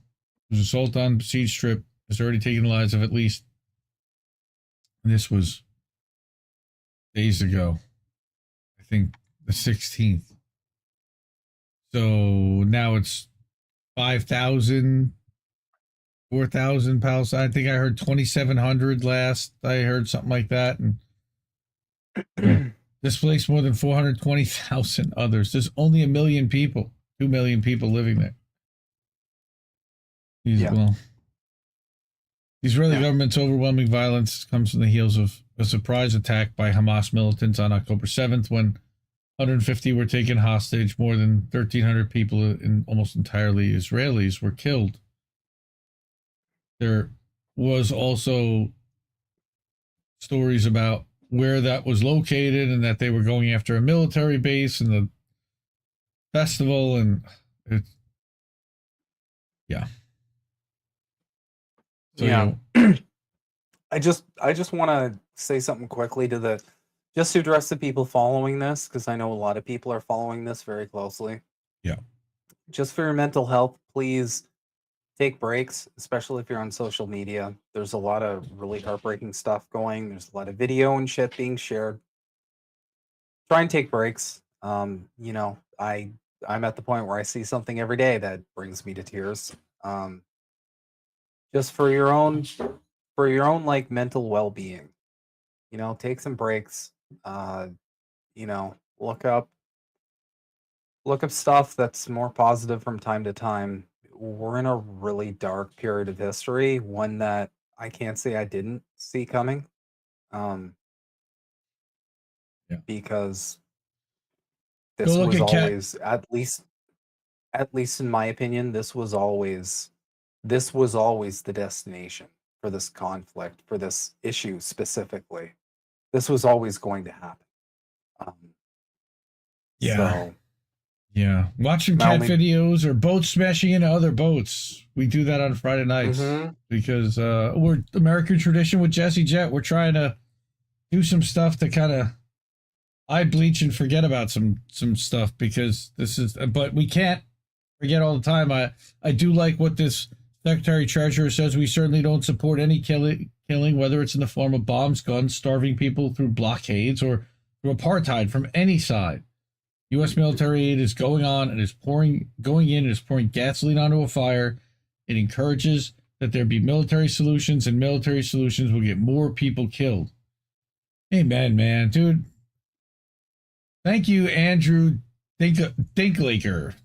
whose assault on besieged strip has already taken the lives of at least. And this was days ago. I think the 16th. So now it's 5,000, 4,000 Palestine. I think I heard 2,700 last. I heard something like that. And displaced more than 420,000 others. There's only 1 million people, 2 million people living there. Well, the Israeli government's overwhelming violence comes from the heels of a surprise attack by Hamas militants on October 7th when 150 were taken hostage. More than 1,300 people, and almost entirely Israelis, were killed. There was also stories about where that was located and that they were going after a military base and the festival, and it's So, yeah. I just want to say something quickly just to address the people following this, because I know a lot of people are following this very closely. Yeah. Just for your mental health, please take breaks, especially if you're on social media. There's a lot of really heartbreaking stuff going. There's a lot of video and shit being shared. Try and take breaks. I'm at the point where I see something every day that brings me to tears. Just for your own like mental well-being. Take some breaks. Look up stuff that's more positive from time to time. We're in a really dark period of history, one that I can't say I didn't see coming. Because this was always, at least in my opinion, this was always the destination for this conflict, for this issue specifically. This was always going to happen. Watching cat videos or boats smashing into other boats. We do that on Friday nights because we're American tradition with Jesse Jet. We're trying to do some stuff to kind of eye bleach and forget about some stuff, because but we can't forget all the time. I do like what this Secretary Treasurer says. We certainly don't support any killing, whether it's in the form of bombs, guns, starving people through blockades, or through apartheid from any side. U.S. military aid is going in and is pouring gasoline onto a fire. It encourages that there be military solutions, and military solutions will get more people killed. Amen, man, dude. Thank you, Andrew Dinklaker,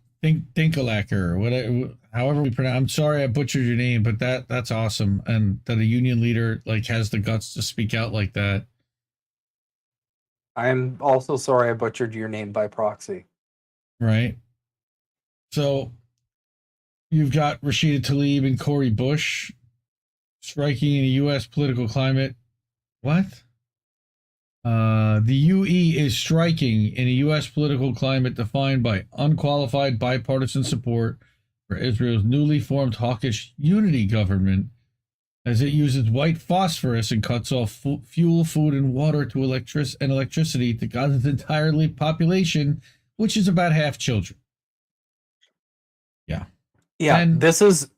whatever, however we pronounce. I'm sorry I butchered your name, but that's awesome, and that a union leader has the guts to speak out like that. I am also sorry I butchered your name by proxy. Right. So you've got Rashida Tlaib and Cori Bush striking in a U.S. political climate. What? The UE is striking in a U.S. political climate defined by unqualified bipartisan support for Israel's newly formed hawkish unity government, as it uses white phosphorus and cuts off fuel, food, and water to electricity to Gaza's entire population, which is about half children. Yeah. And this is,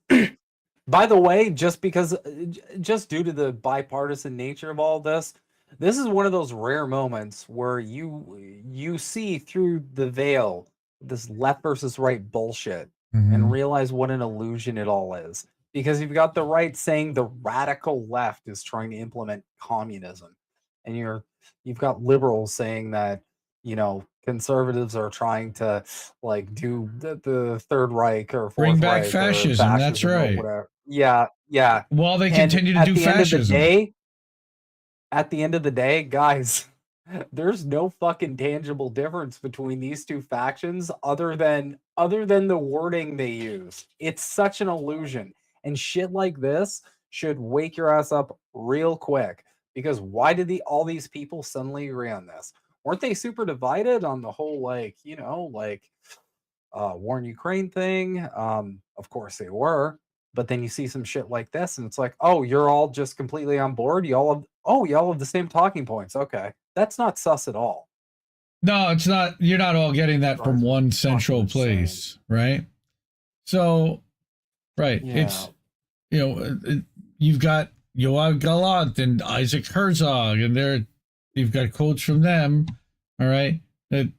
by the way, just due to the bipartisan nature of all this is one of those rare moments where you see through the veil this left versus right bullshit and realize what an illusion it all is. Because you've got the right saying the radical left is trying to implement communism, and you've got liberals saying that conservatives are trying to do the Third Reich or Fourth bring back Reich fascism. That's right. Yeah. While they continue to do fascism. At the end of the day, guys, there's no fucking tangible difference between these two factions other than the wording they use. It's such an illusion. And shit like this should wake your ass up real quick. Because why did all these people suddenly agree on this? Weren't they super divided on the whole war in Ukraine thing? Of course they were. But then you see some shit like this, and it's like, oh, you're all just completely on board. You all Oh, y'all have the same talking points. Okay. That's not sus at all. No, it's not. You're not all getting that from Drives me one central fucking insane. place, right? So, right, it's you've got Yoav Galant and Isaac Herzog, and you've got quotes from them. All right, that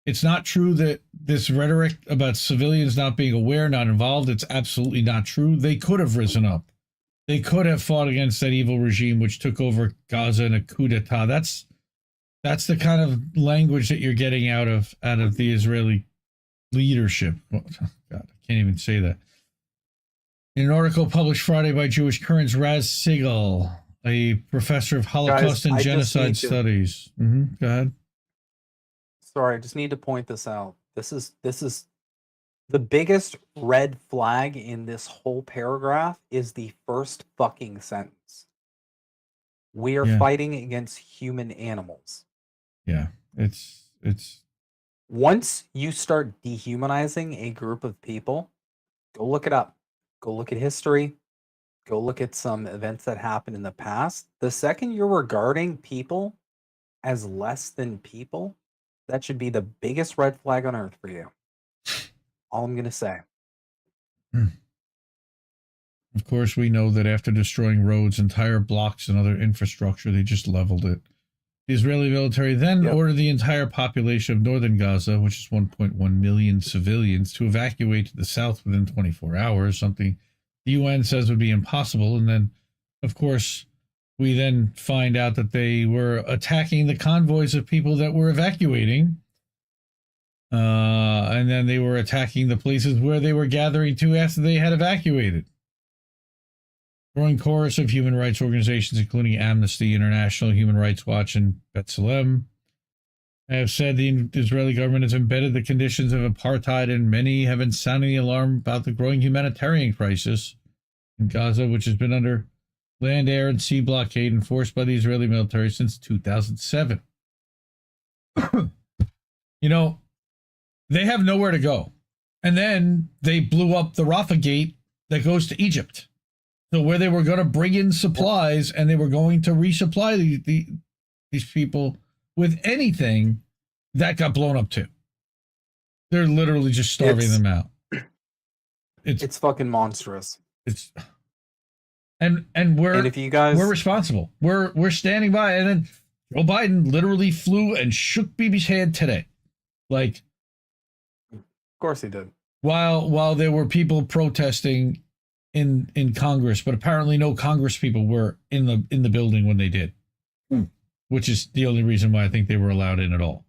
it's not true that this rhetoric about civilians not being aware, not involved. It's absolutely not true. They could have risen up. They could have fought against that evil regime which took over Gaza in a coup d'état. That's the kind of language that you're getting out of the Israeli leadership. Oh, God, I can't even say that. In an article published Friday by Jewish Currents, Raz Sigal, a professor of Holocaust and Genocide Studies. Go ahead. Sorry, I just need to point this out. This is the biggest red flag in this whole paragraph is the first fucking sentence. We are fighting against human animals. Yeah, it's once you start dehumanizing a group of people, go look it up. Go look at history. Go look at some events that happened in the past. The second you're regarding people as less than people, that should be the biggest red flag on earth for you. All I'm going to say. Of course, we know that after destroying roads, entire blocks, and other infrastructure, they just leveled it. The Israeli military then ordered the entire population of northern Gaza, which is 1.1 million civilians, to evacuate to the south within 24 hours, something the UN says would be impossible. And then, of course, we then find out that they were attacking the convoys of people that were evacuating. And then they were attacking the places where they were gathering to after they had evacuated. Growing chorus of human rights organizations, including Amnesty International, Human Rights Watch, and B'Tselem, have said the Israeli government has embedded the conditions of apartheid, and many have been sounding the alarm about the growing humanitarian crisis in Gaza, which has been under land, air, and sea blockade enforced by the Israeli military since 2007. They have nowhere to go. And then they blew up the Rafah gate that goes to Egypt. So where they were going to bring in supplies and they were going to resupply these people with anything, that got blown up too. They're literally just starving them out. It's fucking monstrous. And if you guys, we're responsible. We're standing by. And then Joe Biden literally flew and shook Bibi's hand today. Like, of course he did. While there were people protesting in Congress, but apparently no Congress people were in the building when they did, which is the only reason why I think they were allowed in at all.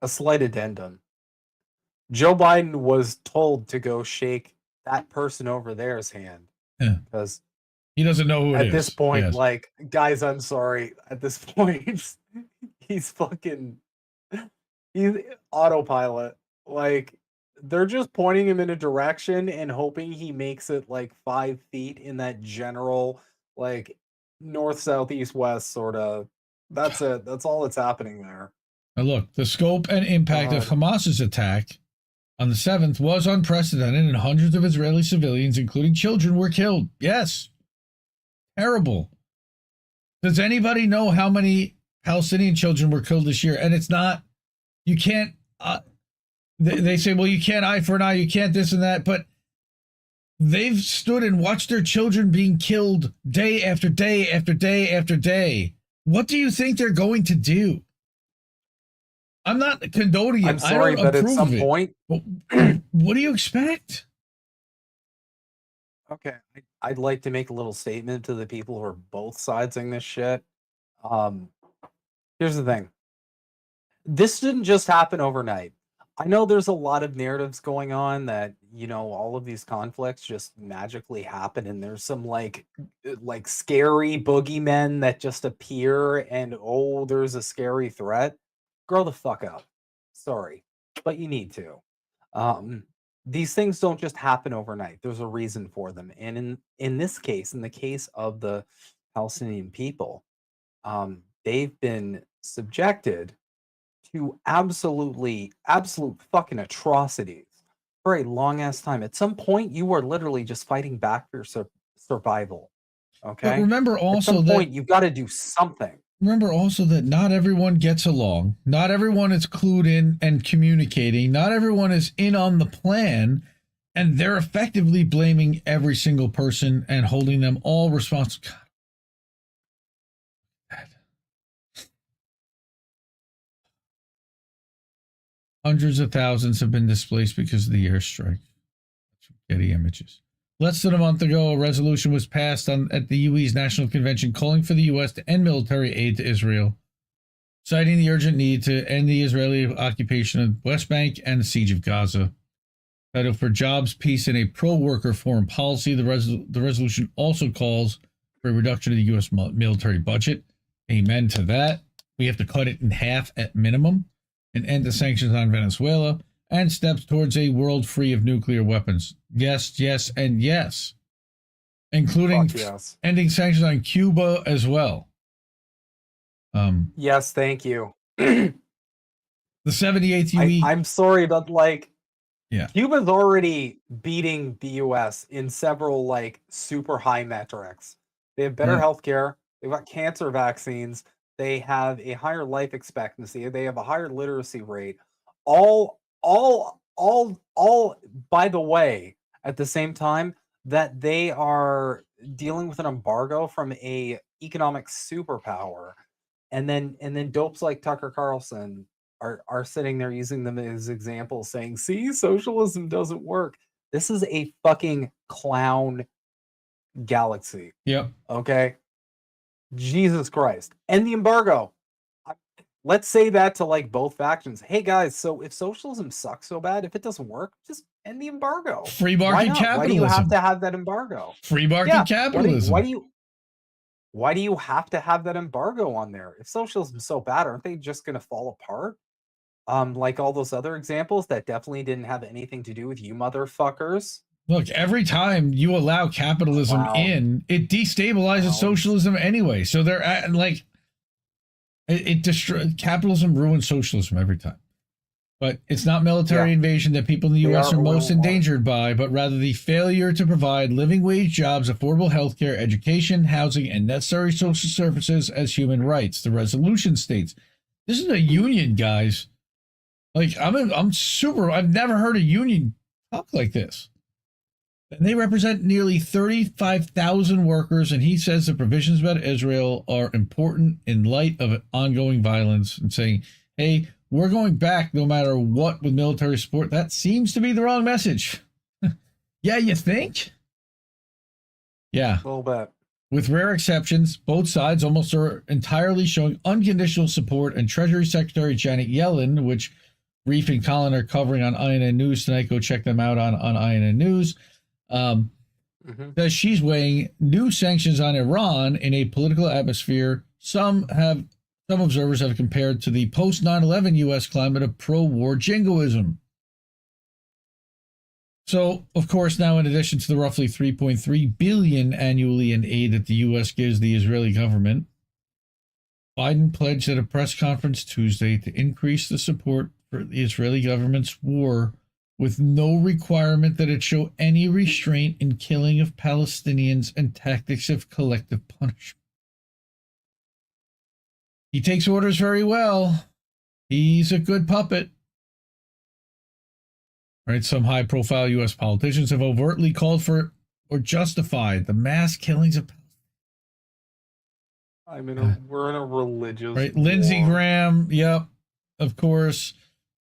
A slight addendum. Joe Biden was told to go shake that person over there's hand because he doesn't know who it is. At this point, like, guys, I'm sorry. At this point, he's autopilot. Like, they're just pointing him in a direction and hoping he makes it like 5 feet in that general, like, north, south, east, west sort of. That's it. That's all that's happening there. Now look, the scope and impact of Hamas's attack on the 7th was unprecedented, and hundreds of Israeli civilians, including children, were killed. Yes. Terrible. Does anybody know how many Palestinian children were killed this year? And it's not, you can't, they say, well, you can't eye for an eye, you can't this and that, but they've stood and watched their children being killed day after day after day after day. What do you think they're going to do? I'm not condoning it. I'm sorry, but at some point, what do you expect? Okay, I'd like to make a little statement to the people who are both siding this shit. Here's the thing. This didn't just happen overnight. I know there's a lot of narratives going on that, you know, all of these conflicts just magically happen, and there's some like scary boogeymen that just appear, and oh, there's a scary threat. Grow the fuck up. Sorry, but you need to. These things don't just happen overnight. There's a reason for them. And in this case, in the case of the Palestinian people, they've been subjected to absolute fucking atrocities for a long ass time. At some point, you are literally just fighting back for your survival. Okay. But remember At also some that point, you've got to do something. remember also that not everyone gets along. Not everyone is clued in and communicating. Not everyone is in on the plan, and they're effectively blaming every single person and holding them all responsible. God. Hundreds of thousands have been displaced because of the airstrike. Getty Images. Less than a month ago, a resolution was passed at the UE's National Convention calling for the U.S. to end military aid to Israel, citing the urgent need to end the Israeli occupation of the West Bank and the siege of Gaza. Titled for Jobs, Peace, and a Pro-Worker Foreign Policy, the resolution also calls for a reduction of the U.S. military budget. Amen to that. We have to cut it in half at minimum and end the sanctions on Venezuela and steps towards a world free of nuclear weapons. Yes, yes, and yes. Including Yes. ending sanctions on Cuba as well. Yes, thank you. The 78th UE. I'm sorry, but like, Yeah. Cuba's already beating the US in several like super high metrics. They have better Yeah. healthcare, they've got cancer vaccines, they have a higher life expectancy, they have a higher literacy rate. All by the way, at the same time that they are dealing with an embargo from a economic superpower. And then dopes like Tucker Carlson are sitting there using them as examples, saying, see, socialism doesn't work. This is a fucking clown galaxy. Yep. Okay. Jesus Christ. And the embargo. Let's say that to like both factions. Hey guys, so if socialism sucks so bad, if it doesn't work, just end the embargo. Free Why market not? capitalism. Why do you have to have that embargo? Free market capitalism. Why do you have to have that embargo on there? If socialism is so bad, aren't they just going to fall apart? Like all those other examples that definitely didn't have anything to do with you motherfuckers. Look, every time you allow capitalism in, it destabilizes socialism anyway. So they're like, it destroys capitalism, ruins socialism every time. But it's not military invasion that people in the U.S. are most endangered by, but rather the failure to provide living wage jobs, affordable health care, education, housing, and necessary social services as human rights. The resolution states, this is a union, guys. Like, I've never heard a union talk like this. And they represent nearly 35,000 workers, and he says the provisions about Israel are important in light of ongoing violence, and saying, hey, we're going back no matter what with military support. That seems to be the wrong message. Yeah, you think? Yeah. A little bit. With rare exceptions, both sides almost are entirely showing unconditional support, and Treasury Secretary Janet Yellen, which Reef and Colin are covering on INN News tonight, go check them out on INN News, says she's weighing new sanctions on Iran in a political atmosphere some observers have compared to the post 9/11 U.S. climate of pro-war jingoism. So, of course, now in addition to the roughly $3.3 billion annually in aid that the U.S. gives the Israeli government, Biden pledged at a press conference Tuesday to increase the support for the Israeli government's war with no requirement that it show any restraint in killing of Palestinians and tactics of collective punishment. He takes orders very well. He's a good puppet. Right? Some high-profile U.S. politicians have overtly called for or justified the mass killings of Palestinians. We're in a religious right. Lindsey war. Graham, yep, of course.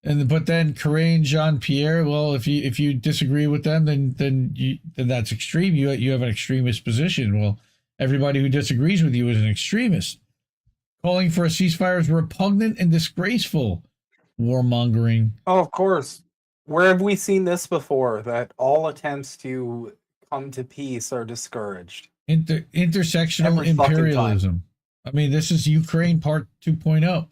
But then Corinne Jean-Pierre, well, if you disagree with them, then that's extreme. You have an extremist position. Well, everybody who disagrees with you is an extremist. Calling for a ceasefire is repugnant and disgraceful. Warmongering. Oh, of course. Where have we seen this before? That all attempts to come to peace are discouraged. Intersectional Every fucking imperialism. I mean, this is Ukraine part 2.0. All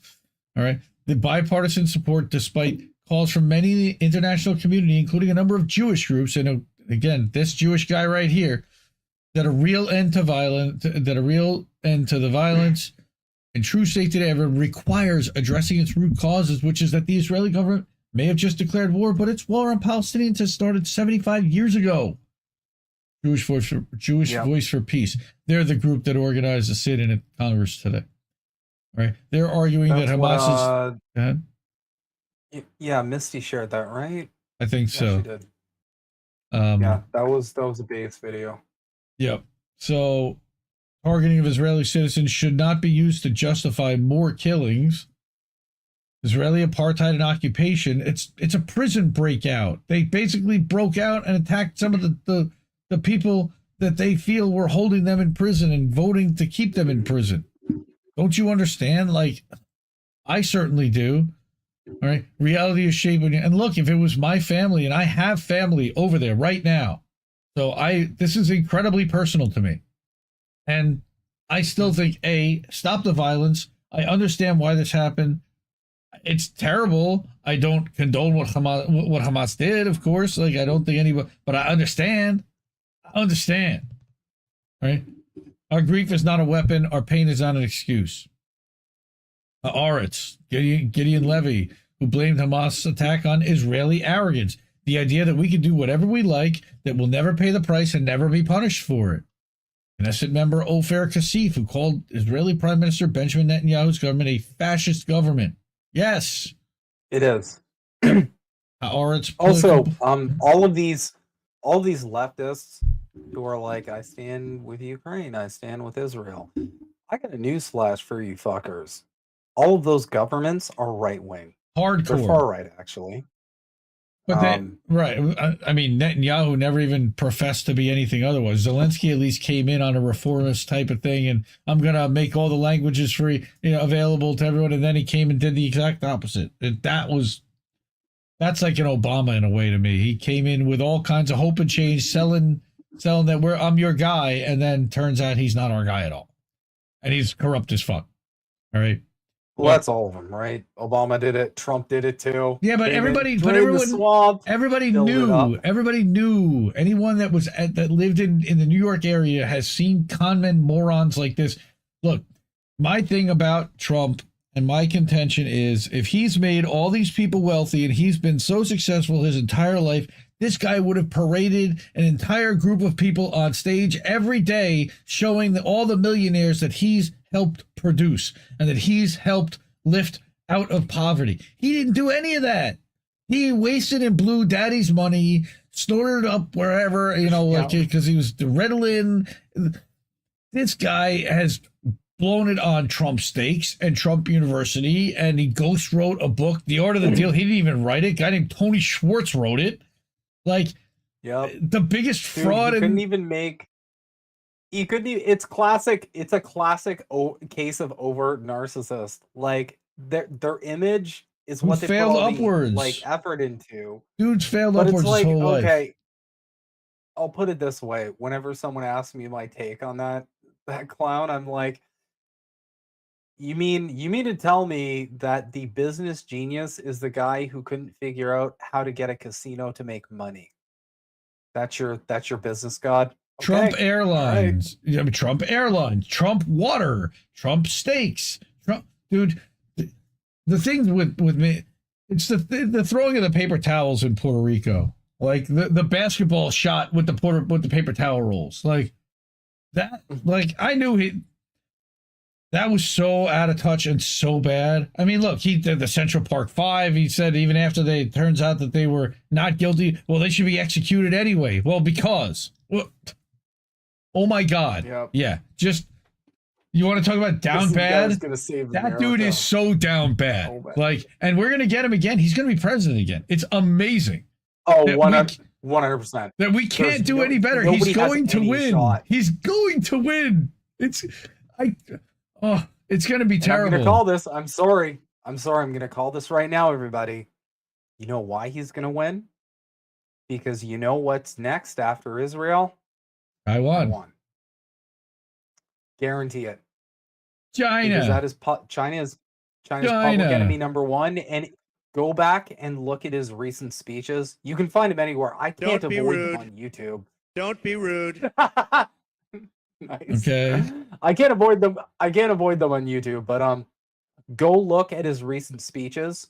right. The bipartisan support, despite calls from many in the international community, including a number of Jewish groups, and again, this Jewish guy right here, that a real end to the violence and true state today ever requires addressing its root causes, which is that the Israeli government may have just declared war, but its war on Palestinians has started 75 years ago. Jewish Yep. Voice for Peace. They're the group that organized the sit-in at Congress today. Right? They're arguing That's that what, Hamas is. Go ahead. yeah, Misty shared that, right? I think Yeah, so. she did. Um, Yeah, that was a base video. Yep. So, targeting of Israeli citizens should not be used to justify more killings. Israeli apartheid and occupation. It's a prison breakout. They basically broke out and attacked some of the people that they feel were holding them in prison and voting to keep them in prison. Don't you understand? Like, I certainly do. All right. Reality is shaping. And look, if it was my family, and I have family over there right now, so this is incredibly personal to me. And I still think, stop the violence. I understand why this happened. It's terrible. I don't condone what Hamas did, of course. Like, I don't think anybody, but I understand. Right? Our grief is not a weapon. Our pain is not an excuse. Aretz, Gideon Levy, who blamed Hamas' attack on Israeli arrogance. The idea that we can do whatever we like, that we'll never pay the price and never be punished for it. Knesset member Ofer Kasif, who called Israeli Prime Minister Benjamin Netanyahu's government a fascist government. Yes. It is. Haaretz Also, political- all of these leftists who are like, I stand with Ukraine, I stand with Israel. I got a newsflash for you fuckers. All of those governments are right wing. They're hardcore. far right, actually. But right. I mean, Netanyahu never even professed to be anything otherwise. Zelensky at least came in on a reformist type of thing, and I'm gonna make all the languages free, available to everyone. And then he came and did the exact opposite. That's like an Obama in a way to me. He came in with all kinds of hope and change, selling that I'm your guy, and then turns out he's not our guy at all, and he's corrupt as fuck. All right. Well, that's all of them, right? Obama did it. Trump did it too. Yeah, but everybody knew. Everybody knew. Anyone that was that lived in the New York area has seen conmen morons like this. Look, my thing about Trump and my contention is, if he's made all these people wealthy and he's been so successful his entire life, this guy would have paraded an entire group of people on stage every day, showing all the millionaires that he's helped produce and that he's helped lift out of poverty. He didn't do any of that. He wasted and blew daddy's money, snorted up wherever, because he was Ritalin. This guy has blown it on Trump Steaks and Trump University, and he ghost wrote a book, The Art of the Deal. He didn't even write it. A guy named Tony Schwartz wrote it. Like, the biggest fraud. He couldn't even make. It's classic. It's a classic case of overt narcissist. Like, their image is what they failed put all upwards. the effort into. Dude's failed but upwards it's like, his whole life. Okay, I'll put it this way. Whenever someone asks me my take on that clown, I'm like, you mean to tell me that the business genius is the guy who couldn't figure out how to get a casino to make money? That's your business god? Trump Airlines. Right. I mean, Trump Airlines, Trump Water, Trump Steaks. Dude, the thing with me, it's the throwing of the paper towels in Puerto Rico. Like the basketball shot with the paper towel rolls. Like that, I knew that was so out of touch and so bad. I mean, look, he did the Central Park 5. He said even after turns out that they were not guilty, well, they should be executed anyway. Well, because... oh my God. Yep. Yeah. Just, you want to talk about down bad? That dude is so down bad. So bad. Like, and we're going to get him again. He's going to be president again. It's amazing. Oh, 100%. That we can't do any better. He's going to win. Shot. He's going to win. It's going to be terrible. I'm going to call this. I'm sorry. I'm going to call this right now, everybody. You know why he's going to win? Because you know what's next after Israel? Taiwan. Guarantee it. China. Because that is China's public enemy number one. And go back and look at his recent speeches. You can find him anywhere. I can't avoid them on YouTube. Don't be rude. Nice. Okay. I can't avoid them on YouTube, but go look at his recent speeches.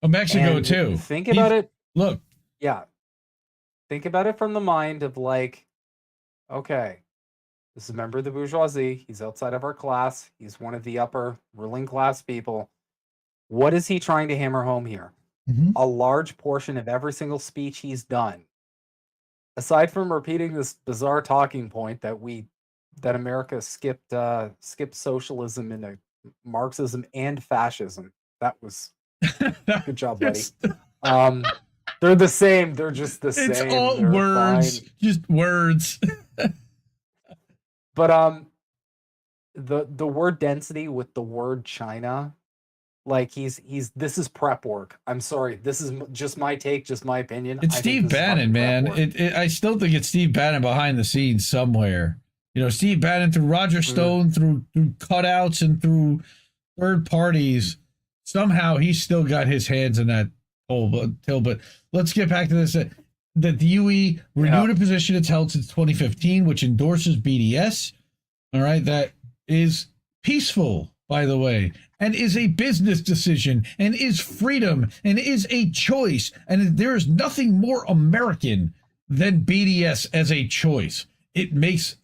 Mexico too. Think about it. Look. Yeah. Think about it from the mind of like, Okay, this is a member of the bourgeoisie. He's outside of our class. He's one of the upper ruling class people. What is he trying to hammer home here? Mhm. A large portion of every single speech he's done, aside from repeating this bizarre talking point that America skipped socialism into Marxism and fascism. That was good job, buddy. They're the same. They're just the same. It's all They're words, fine. just words. But the word density with the word China, like he's this is prep work. I'm sorry, this is just my take, just my opinion. It's I think Steve this is Bannon, fucking prep man. work. I still think it's Steve Bannon behind the scenes somewhere. You know, Steve Bannon through Roger Stone, through cutouts and through third parties. Somehow he's still got his hands in that hole. But let's get back to this. That the UE renewed a position it's held since 2015, which endorses BDS. All right, that is peaceful, by the way, and is a business decision, and is freedom, and is a choice, and there is nothing more American than BDS as a choice. It makes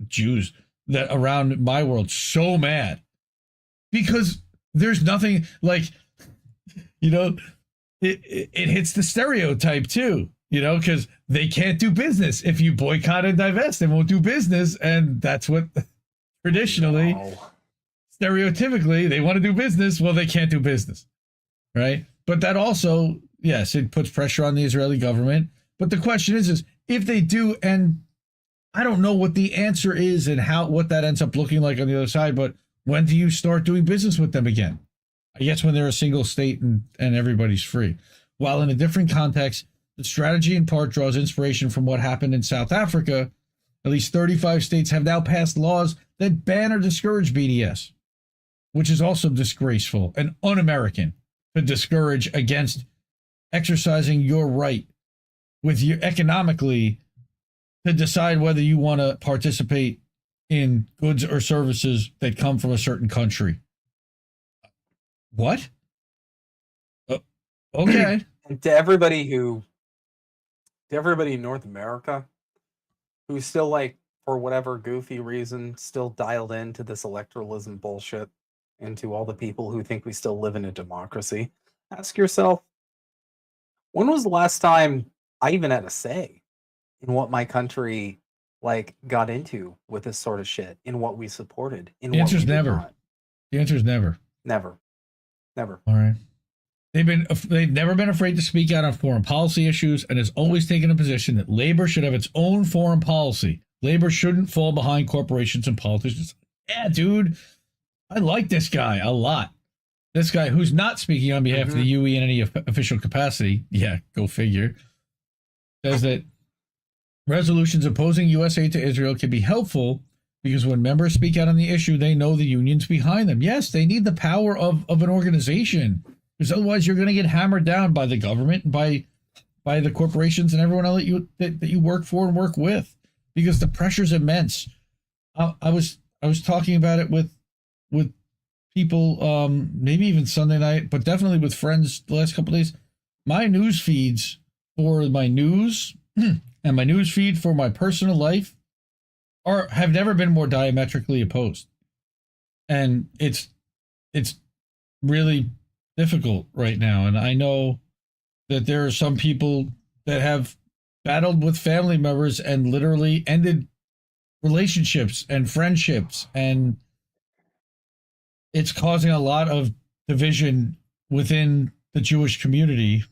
Jews that around my world so mad because there's nothing like, you know, it hits the stereotype too, you know, because they can't do business. If you boycott and divest, they won't do business. And that's what traditionally, stereotypically, they want to do business. Well, they can't do business. Right. But that also, yes, it puts pressure on the Israeli government. But the question is if they do, and I don't know what the answer is and what that ends up looking like on the other side, but when do you start doing business with them again? I guess when they're a single state and everybody's free. While in a different context, the strategy in part draws inspiration from what happened in South Africa. At least 35 states have now passed laws that ban or discourage BDS, which is also disgraceful and un-American to discourage against exercising your right with you economically to decide whether you want to participate in goods or services that come from a certain country. What? Okay. And to everybody in North America who's still, like, for whatever goofy reason, still dialed into this electoralism bullshit, and to all the people who think we still live in a democracy, ask yourself, when was the last time I even had a say in what my country, like, got into with this sort of shit, in what we supported, in The what answer's we did never. not? The answer is never. Never. All right. They've never been afraid to speak out on foreign policy issues and has always taken a position that labor should have its own foreign policy. Labor shouldn't fall behind corporations and politicians. Yeah, dude. I like this guy a lot. This guy who's not speaking on behalf of the UE in any official capacity. Yeah, go figure. Says that resolutions opposing U.S. aid to Israel can be helpful because when members speak out on the issue, they know the union's behind them. Yes, they need the power of an organization. Because otherwise you're going to get hammered down by the government and by the corporations and everyone else that you work for and work with, because the pressure's immense. I was talking about it with people, maybe even Sunday night, but definitely with friends the last couple of days. My news feeds for my news and my news feed for my personal life have never been more diametrically opposed, and it's really difficult right now. And I know that there are some people that have battled with family members and literally ended relationships and friendships, and it's causing a lot of division within the Jewish community.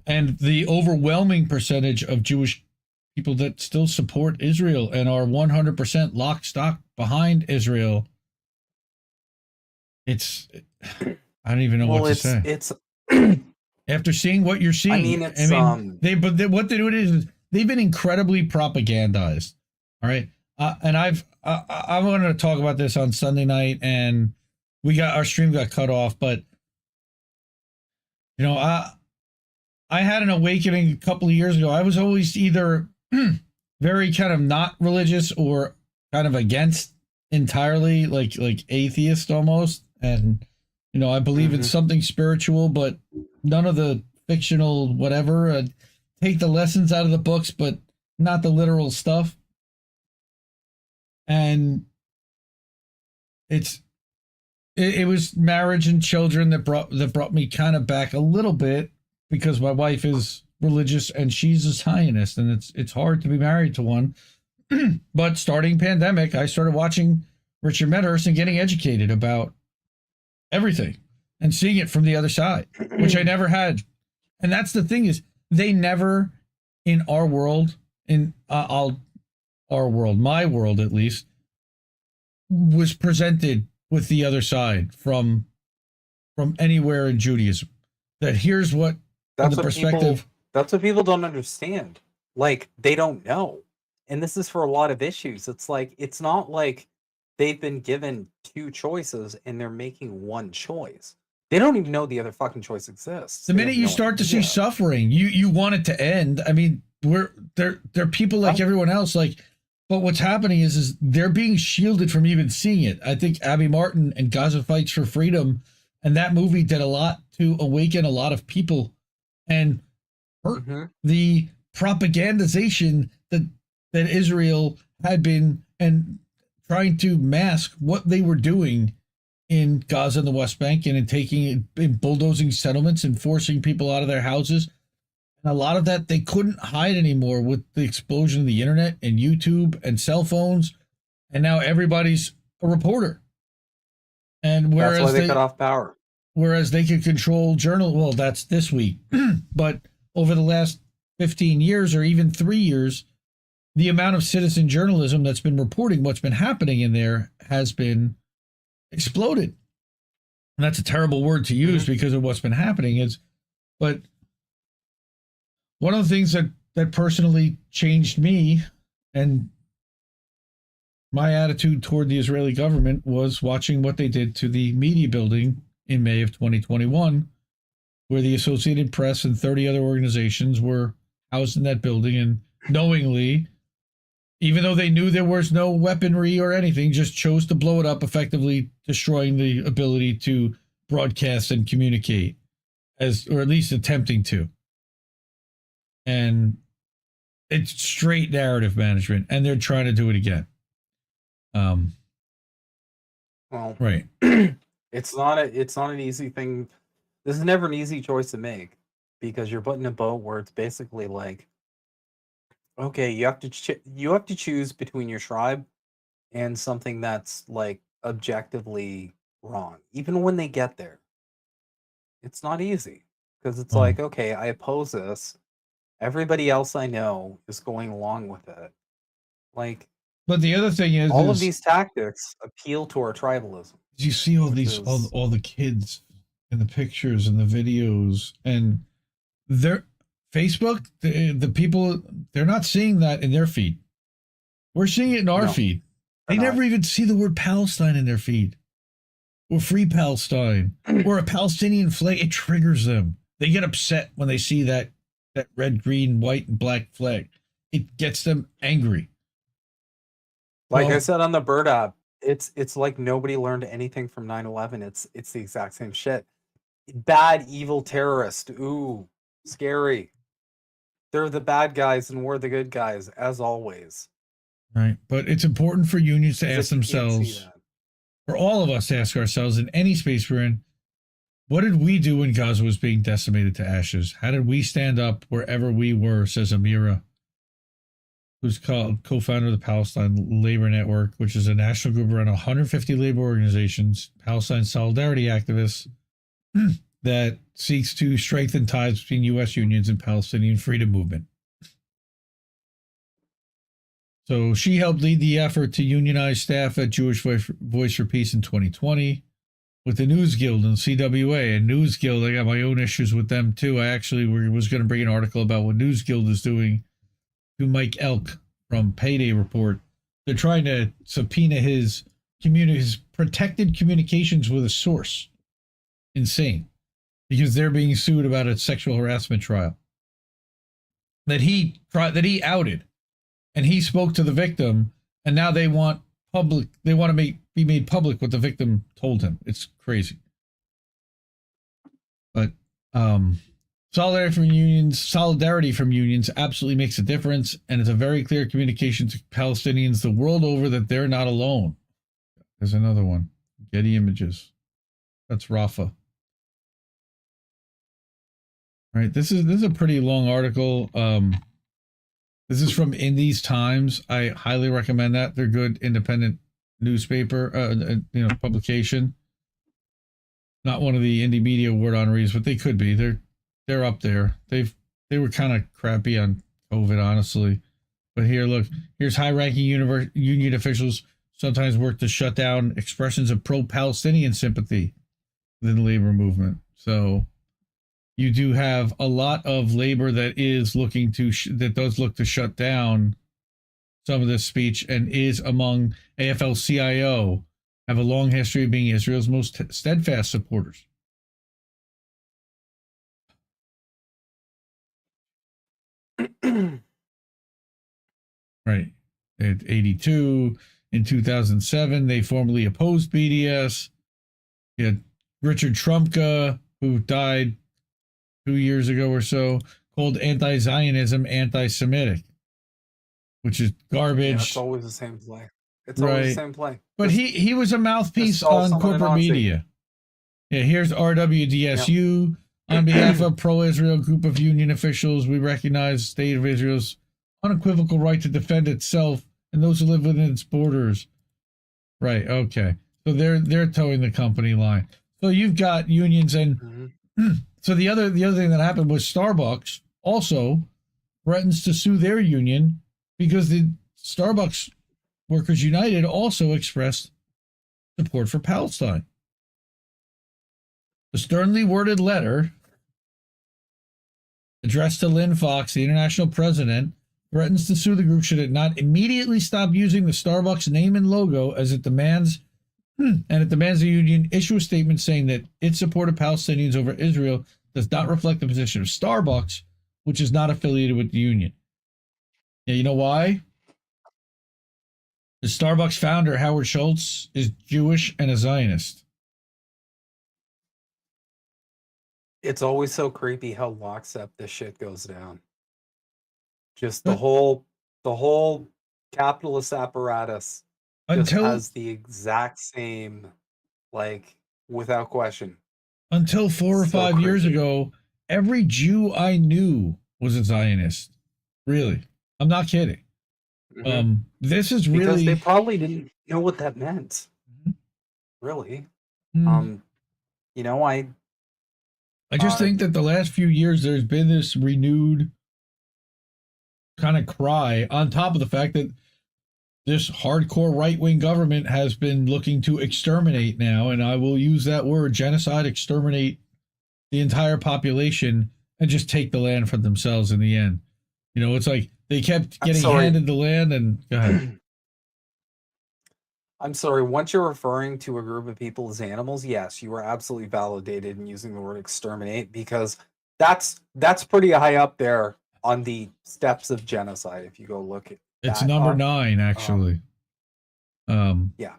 And the overwhelming percentage of Jewish people that still support Israel and are 100% lock stock behind Israel. I don't even know what to say. It's After seeing what you're seeing, what they do is they've been incredibly propagandized. All right. And I wanted to talk about this on Sunday night, and our stream got cut off, but you know, I had an awakening a couple of years ago. I was always either very kind of not religious or kind of against entirely, like atheist almost. And, you know, I believe in something spiritual, but none of the fictional whatever. Take the lessons out of the books, but not the literal stuff. And it was marriage and children that brought me kind of back a little bit, because my wife is religious and she's a Zionist, and it's hard to be married to one. But starting pandemic, I started watching Richard Medhurst and getting educated about everything and seeing it from the other side, which I never had. And that's the thing, is they never, in our world, my world at least, was presented with the other side from anywhere in Judaism. That here's what, That's the what perspective. That's what people don't understand. Like, they don't know. And this is for a lot of issues. It's like, it's not like they've been given two choices and they're making one choice. They don't even know the other fucking choice exists. The minute you start to see suffering, you want it to end. I mean, they're people like everyone else. Like, but what's happening is they're being shielded from even seeing it. I think Abby Martin and Gaza Fights for Freedom and that movie did a lot to awaken a lot of people and hurt the propagandization that Israel had been, and trying to mask what they were doing in Gaza and the West Bank, and in bulldozing settlements and forcing people out of their houses. And a lot of that they couldn't hide anymore with the explosion of the internet and YouTube and cell phones. And now everybody's a reporter. And whereas that's why they cut off power. Whereas they could control well, that's this week. But over the last 15 years or even 3 years, the amount of citizen journalism that's been reporting what's been happening in there has been exploded. And that's a terrible word to use because of what's been happening. But one of the things that personally changed me and my attitude toward the Israeli government was watching what they did to the media building in May of 2021, where the Associated Press and 30 other organizations were housed in that building, and knowingly, even though they knew there was no weaponry or anything, just chose to blow it up, effectively destroying the ability to broadcast and communicate, or at least attempting to. And it's straight narrative management, and they're trying to do it again. Well, right. It's not an easy thing. This is never an easy choice to make, because you're put in a boat where it's basically like, okay, you have to choose between your tribe and something that's like objectively wrong. Even when they get there, it's not easy, because it's like, okay, I oppose this. Everybody else I know is going along with it. Like, but the other thing is, all of these tactics appeal to our tribalism. You see all these, all the kids in the pictures and the videos, and Facebook, the people, they're not seeing that in their feed. We're seeing it in our feed. They never even see the word Palestine in their feed, or Free Palestine, or a Palestinian flag. It triggers them. They get upset when they see that red, green, white, and black flag. It gets them angry. Like I said on the Bird app, it's like nobody learned anything from 9/11. It's the exact same shit. Bad, evil terrorist. Ooh, scary. They're the bad guys and we're the good guys, as always. Right. But it's important for unions to ask themselves, for all of us to ask ourselves in any space we're in, what did we do when Gaza was being decimated to ashes? How did we stand up wherever we were, says Amira, who's co-founder of the Palestine Labor Network, which is a national group around 150 labor organizations, Palestine solidarity activists, that seeks to strengthen ties between U.S. unions and Palestinian freedom movement. So she helped lead the effort to unionize staff at Jewish Voice for Peace in 2020 with the News Guild and CWA. And News Guild, I got my own issues with them too. I actually was going to bring an article about what News Guild is doing to Mike Elk from Payday Report. They're trying to subpoena his protected communications with a source. Insane. Because they're being sued about a sexual harassment trial that he outed, and he spoke to the victim, and now they want to be made public what the victim told him. It's crazy. But Solidarity from unions absolutely makes a difference, and it's a very clear communication to Palestinians the world over that they're not alone. There's another one. Getty Images. That's Rafa. Right. This is a pretty long article. This is from Indie's Times. I highly recommend that. They're good independent newspaper, publication. Not one of the Indie Media Award honorees, but they could be. They're up there. They were kind of crappy on COVID, honestly. But here, look, here's high-ranking union officials sometimes work to shut down expressions of pro-Palestinian sympathy within the labor movement. So you do have a lot of labor that is looking to that does look to shut down some of this speech, and is among AFL-CIO, have a long history of being Israel's most steadfast supporters. Right. At 82, in 2007, they formally opposed BDS. You had Richard Trumka, who died 2 years ago or so, called anti-Zionism anti-Semitic, which is garbage. Yeah, it's always the same play. It's always the same play. But he was a mouthpiece on corporate media. Yeah, here's RWDSU. Yep. On behalf of pro-Israel group of union officials, we recognize the state of Israel's unequivocal right to defend itself and those who live within its borders. Right, okay. So they're towing the company line. So you've got unions, and so the other thing that happened was Starbucks also threatens to sue their union because the Starbucks Workers United also expressed support for Palestine. The sternly worded letter addressed to Lynn Fox, the international president, threatens to sue the group should it not immediately stop using the Starbucks name and logo, as it demands, the union issue a statement saying that its support of Palestinians over Israel does not reflect the position of Starbucks, which is not affiliated with the union. Yeah, you know why? The Starbucks founder, Howard Schultz, is Jewish and a Zionist. It's always so creepy how lockstep this shit goes down. Just the whole capitalist apparatus just has the exact same, like, without question. Until 4 or 5 years ago, every Jew I knew was a Zionist. Really. I'm not kidding. This is really... Because they probably didn't know what that meant. Really. I just think that the last few years there's been this renewed kind of cry, on top of the fact that this hardcore right-wing government has been looking to exterminate now, and I will use that word, genocide, exterminate the entire population and just take the land for themselves in the end. You know, it's like they kept getting handed the land, and go ahead. I'm sorry, once you're referring to a group of people as animals, yes, you are absolutely validated in using the word exterminate, because that's pretty high up there on the steps of genocide. If you go look at it's number 9, actually. Yeah.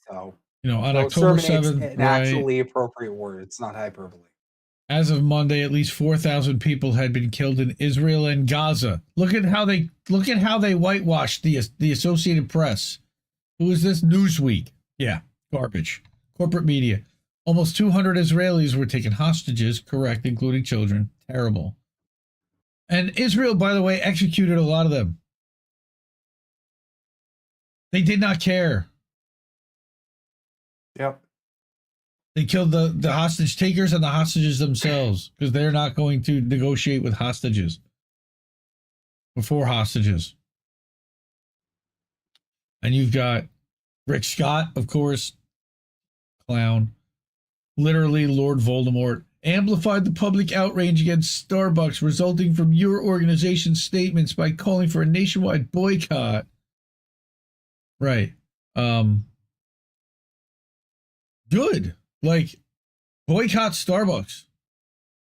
So, on October 7th, an actually appropriate word. It's not hyperbole. As of Monday, at least 4,000 people had been killed in Israel and Gaza. Look at how they whitewashed the Associated Press. Who is this? Newsweek. Yeah, garbage. Corporate media. Almost 200 Israelis were taken hostages, correct, including children. Terrible. And Israel, by the way, executed a lot of them. They did not care. Yep. They killed the hostage takers and the hostages themselves, because they're not going to negotiate with hostages. Before hostages. And you've got Rick Scott, of course, clown. Literally, Lord Voldemort amplified the public outrage against Starbucks resulting from your organization's statements by calling for a nationwide boycott. Right. Good. Like, boycott Starbucks.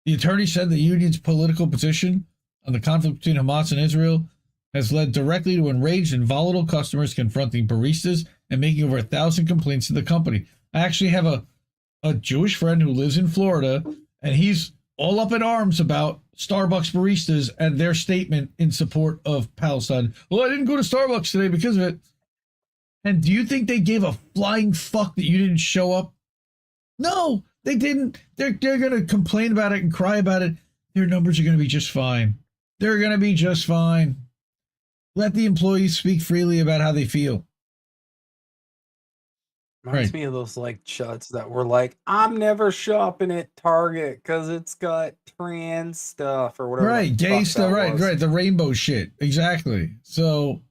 The attorney said the union's political position on the conflict between Hamas and Israel has led directly to enraged and volatile customers confronting baristas and making over 1,000 complaints to the company. I actually have a Jewish friend who lives in Florida, and he's all up in arms about Starbucks baristas and their statement in support of Palestine. Well, I didn't go to Starbucks today because of it. And do you think they gave a flying fuck that you didn't show up? No, they didn't. They're going to complain about it and cry about it. Their numbers are going to be just fine. They're going to be just fine. Let the employees speak freely about how they feel. Reminds me of those like chuds that were like, I'm never shopping at Target because it's got trans stuff or whatever. Right, gay stuff. Right. The rainbow shit. Exactly. So,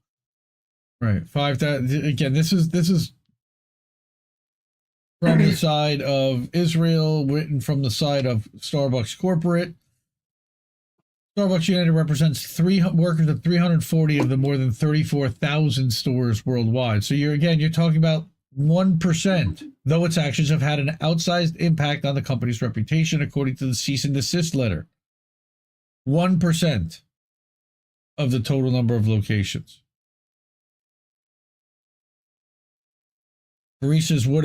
right, 5,000 again. This is from the side of Israel, written from the side of Starbucks corporate. Starbucks United represents workers at 340 of the more than 34,000 stores worldwide. So you're talking about 1%, though its actions have had an outsized impact on the company's reputation, according to the cease and desist letter. 1% of the total number of locations. Baristas would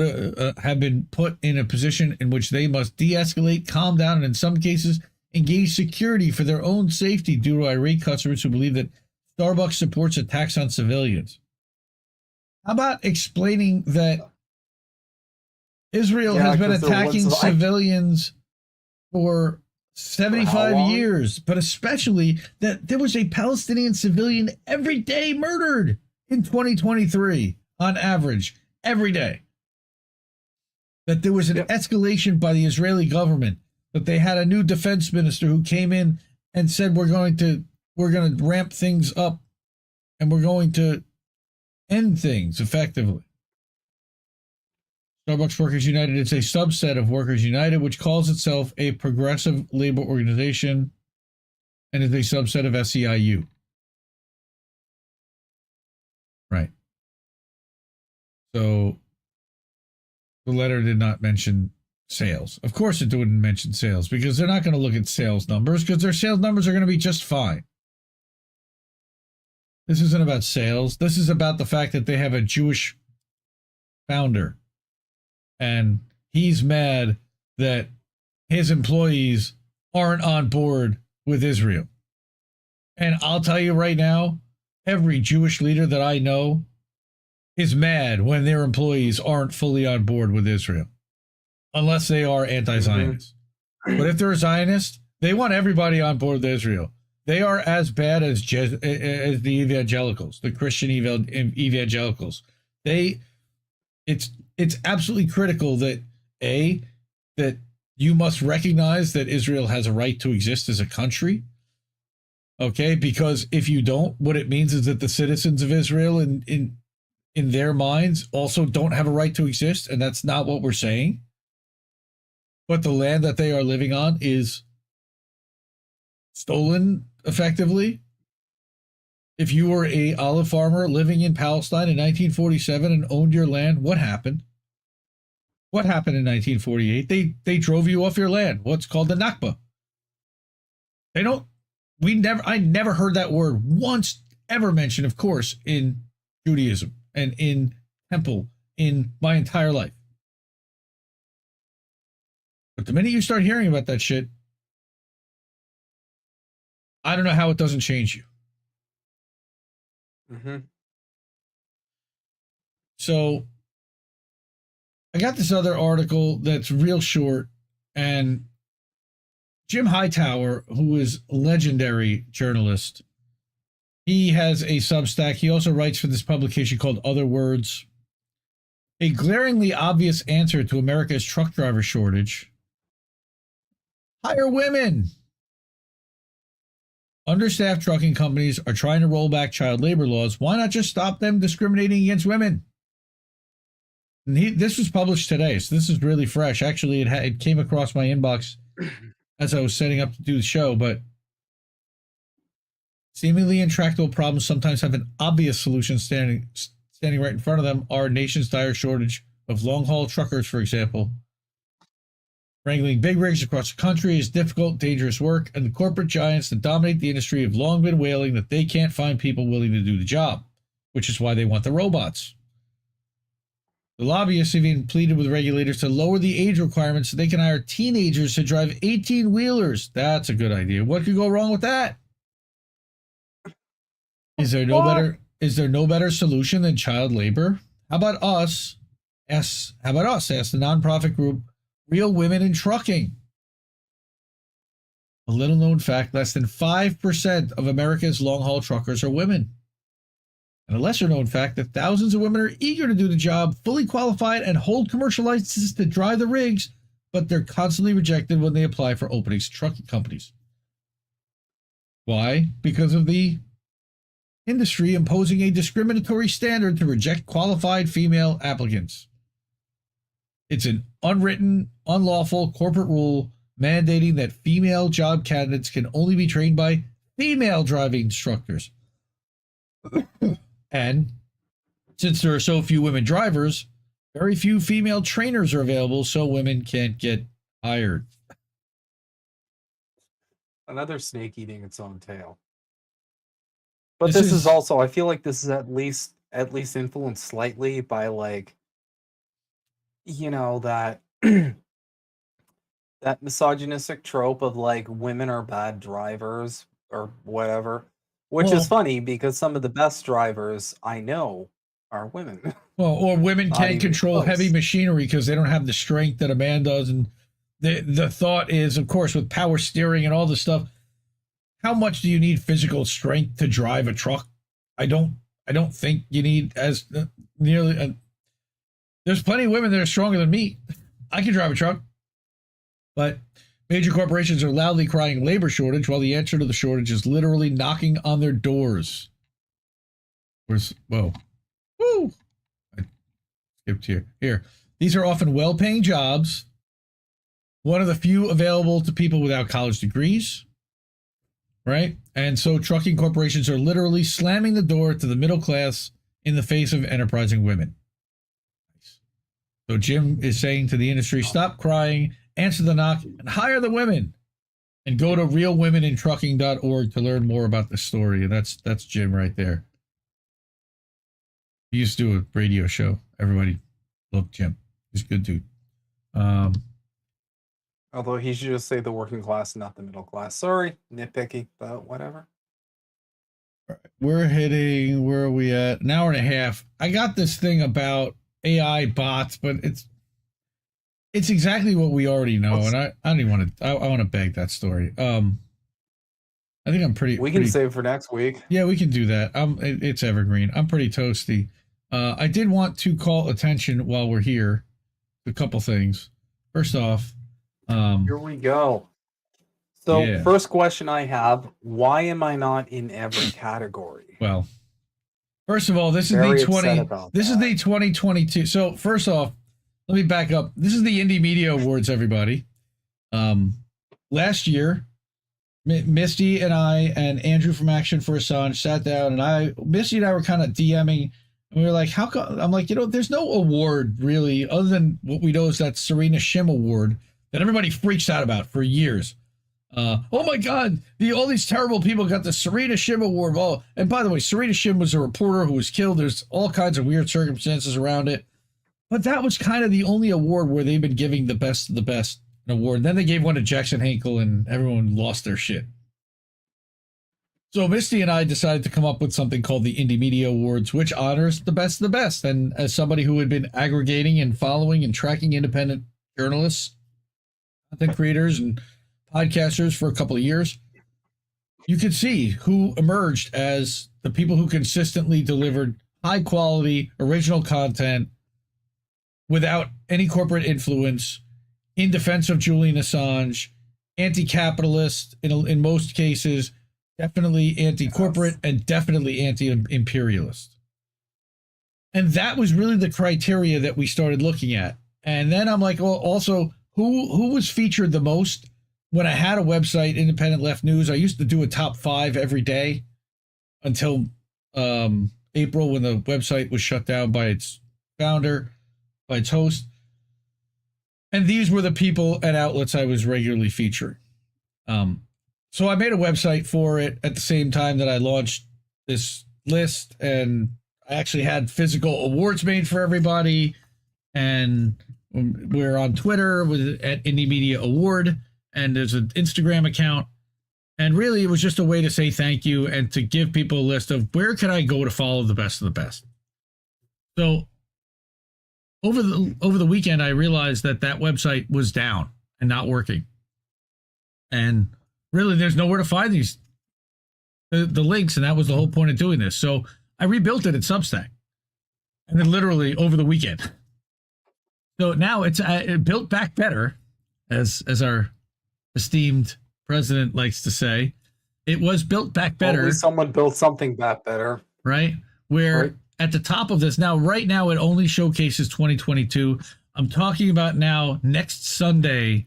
have been put in a position in which they must de-escalate, calm down, and in some cases engage security for their own safety due to irate customers who believe that Starbucks supports attacks on civilians. How about explaining that Israel has been attacking civilians for 75 years, but especially that there was a Palestinian civilian every day murdered in 2023 on average, every day. That there was an escalation by the Israeli government, that they had a new defense minister who came in and said, we're going to ramp things up and we're going to end things effectively. Starbucks Workers United is a subset of Workers United, which calls itself a progressive labor organization and is a subset of SEIU. Right. So the letter did not mention sales. Of course it wouldn't mention sales because they're not going to look at sales numbers because their sales numbers are going to be just fine. This isn't about sales. This is about the fact that they have a Jewish founder and he's mad that his employees aren't on board with Israel. And I'll tell you right now, every Jewish leader that I know is mad when their employees aren't fully on board with Israel, unless they are anti-Zionist. But if they're a Zionist, they want everybody on board with Israel. They are as bad as the evangelicals, the Christian evangelicals. It's absolutely critical that you must recognize that Israel has a right to exist as a country. Okay, because if you don't, what it means is that the citizens of Israel in their minds also don't have a right to exist, and that's not what we're saying. But the land that they are living on is stolen effectively. If you were a olive farmer living in Palestine in 1947 and owned your land, what happened? What happened in 1948? They drove you off your land. What's called the Nakba. I never heard that word once ever mentioned, of course, in Judaism and in temple in my entire life. But the minute you start hearing about that shit, I don't know how it doesn't change you. Mm-hmm. So I got this other article that's real short, and Jim Hightower, who is a legendary journalist, he has a Substack. He also writes for this publication called Other Words. A glaringly obvious answer to America's truck driver shortage: hire women. Understaffed trucking companies are trying to roll back child labor laws. Why not just stop them discriminating against women? And this was published today, so this is really fresh. Actually, it came across my inbox as I was setting up to do the show, but seemingly intractable problems sometimes have an obvious solution standing right in front of them. Our nation's dire shortage of long-haul truckers, for example. Wrangling big rigs across the country is difficult, dangerous work, and the corporate giants that dominate the industry have long been wailing that they can't find people willing to do the job, which is why they want the robots. The lobbyists even pleaded with regulators to lower the age requirements so they can hire teenagers to drive 18-wheelers. That's a good idea. What could go wrong with that? Is there no better solution than child labor? How about us? Ask the nonprofit group Real Women in Trucking. A little known fact, less than 5% of America's long-haul truckers are women. And a lesser known fact that thousands of women are eager to do the job, fully qualified, and hold commercial licenses to drive the rigs, but they're constantly rejected when they apply for openings to trucking companies. Why? Because of the industry imposing a discriminatory standard to reject qualified female applicants. It's an unwritten, unlawful corporate rule mandating that female job candidates can only be trained by female driving instructors. And since there are so few women drivers, very few female trainers are available, so women can't get hired. Another snake eating its own tail. But this is also, I feel like this is at least influenced slightly by, like, you know, that that misogynistic trope of, like, women are bad drivers or whatever, which is funny because some of the best drivers I know are women. Well, or women Not can't even control close. heavy machinery because they don't have the strength that a man does. And the thought is, of course, with power steering and all this stuff, how much do you need physical strength to drive a truck? I don't think you need as nearly. There's plenty of women that are stronger than me. I can drive a truck, but major corporations are loudly crying labor shortage, while the answer to the shortage is literally knocking on their doors. Whoa, woo! I skipped here. Here, these are often well-paying jobs. One of the few available to people without college degrees. Right? And so trucking corporations are literally slamming the door to the middle class in the face of enterprising women. So Jim is saying to the industry, stop crying, answer the knock, and hire the women. And go to realwomenintrucking.org to learn more about the story. And that's Jim right there. He used to do a radio show. Everybody loved Jim. He's a good dude. Although he should just say the working class, not the middle class. Sorry, nitpicky, but whatever. We're hitting, where are we at? An hour and a half. I got this thing about AI bots, but it's exactly what we already know. And I don't even want to, I want to beg that story. I think I'm pretty. We can save for next week. Yeah, we can do that. It's evergreen. I'm pretty toasty. I did want to call attention while we're here to a couple things. First off, here we go. So yeah. First question I have, why am I not in every category? Well, first of all, this is Very the upset about this is that. the 2022. So first off, let me back up. This is the Indie Media Awards, everybody. Last year, Misty and I and Andrew from Action for Assange sat down, and Misty and I were kind of DMing, and we were like, how come? I'm like, there's no award really other than what we know is that Serena Shim Award that everybody freaks out about for years. Oh my God, all these terrible people got the Serena Shim Award. Oh, and by the way, Serena Shim was a reporter who was killed. There's all kinds of weird circumstances around it. But that was kind of the only award where they've been giving the best of the best an award. And then they gave one to Jackson Hinkle and everyone lost their shit. So Misty and I decided to come up with something called the Indie Media Awards, which honors the best of the best. And as somebody who had been aggregating and following and tracking independent journalists, content creators, and podcasters for a couple of years, you could see who emerged as the people who consistently delivered high quality original content without any corporate influence, in defense of Julian Assange, anti-capitalist in most cases, definitely anti-corporate, and definitely anti-imperialist. And that was really the criteria that we started looking at. And then I'm like, well, also, who was featured the most? When I had a website, Independent Left News, I used to do a top 5 every day until April, when the website was shut down by its founder, by its host. And these were the people and outlets I was regularly featuring. So I made a website for it at the same time that I launched this list, and I actually had physical awards made for everybody. and we're on Twitter at Indie Media Award, and there's an Instagram account. And really, it was just a way to say thank you and to give people a list of where can I go to follow the best of the best. So over the weekend, I realized that website was down and not working. And really, there's nowhere to find the links, and that was the whole point of doing this. So I rebuilt it at Substack, and then literally over the weekend. So now it's built back better, as our esteemed president likes to say. It was built back better. At least someone built something back better, right? Where at the top of this now, right now, it only showcases 2022. I'm talking about now next Sunday,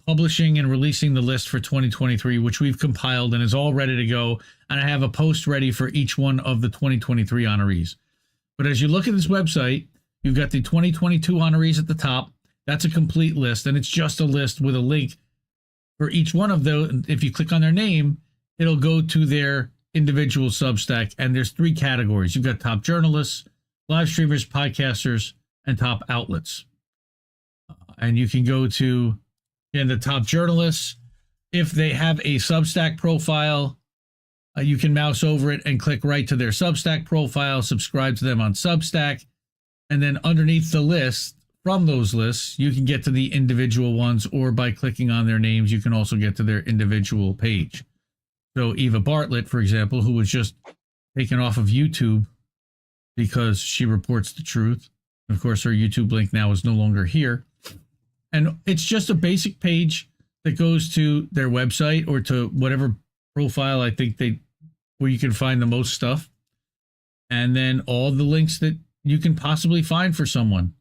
publishing and releasing the list for 2023, which we've compiled and is all ready to go. And I have a post ready for each one of the 2023 honorees. But as you look at this website, you've got the 2022 honorees at the top. That's a complete list, and it's just a list with a link for each one of those. If you click on their name, it'll go to their individual Substack, and there's 3 categories. You've got top journalists, live streamers, podcasters, and top outlets. And you can go to the top journalists. If they have a Substack profile, you can mouse over it and click right to their Substack profile, subscribe to them on Substack, and then underneath the list, from those lists, you can get to the individual ones, or by clicking on their names, you can also get to their individual page. So Eva Bartlett, for example, who was just taken off of YouTube because she reports the truth. Of course, her YouTube link now is no longer here. And it's just a basic page that goes to their website or to whatever profile I think where you can find the most stuff. And then all the links that you can possibly find for someone.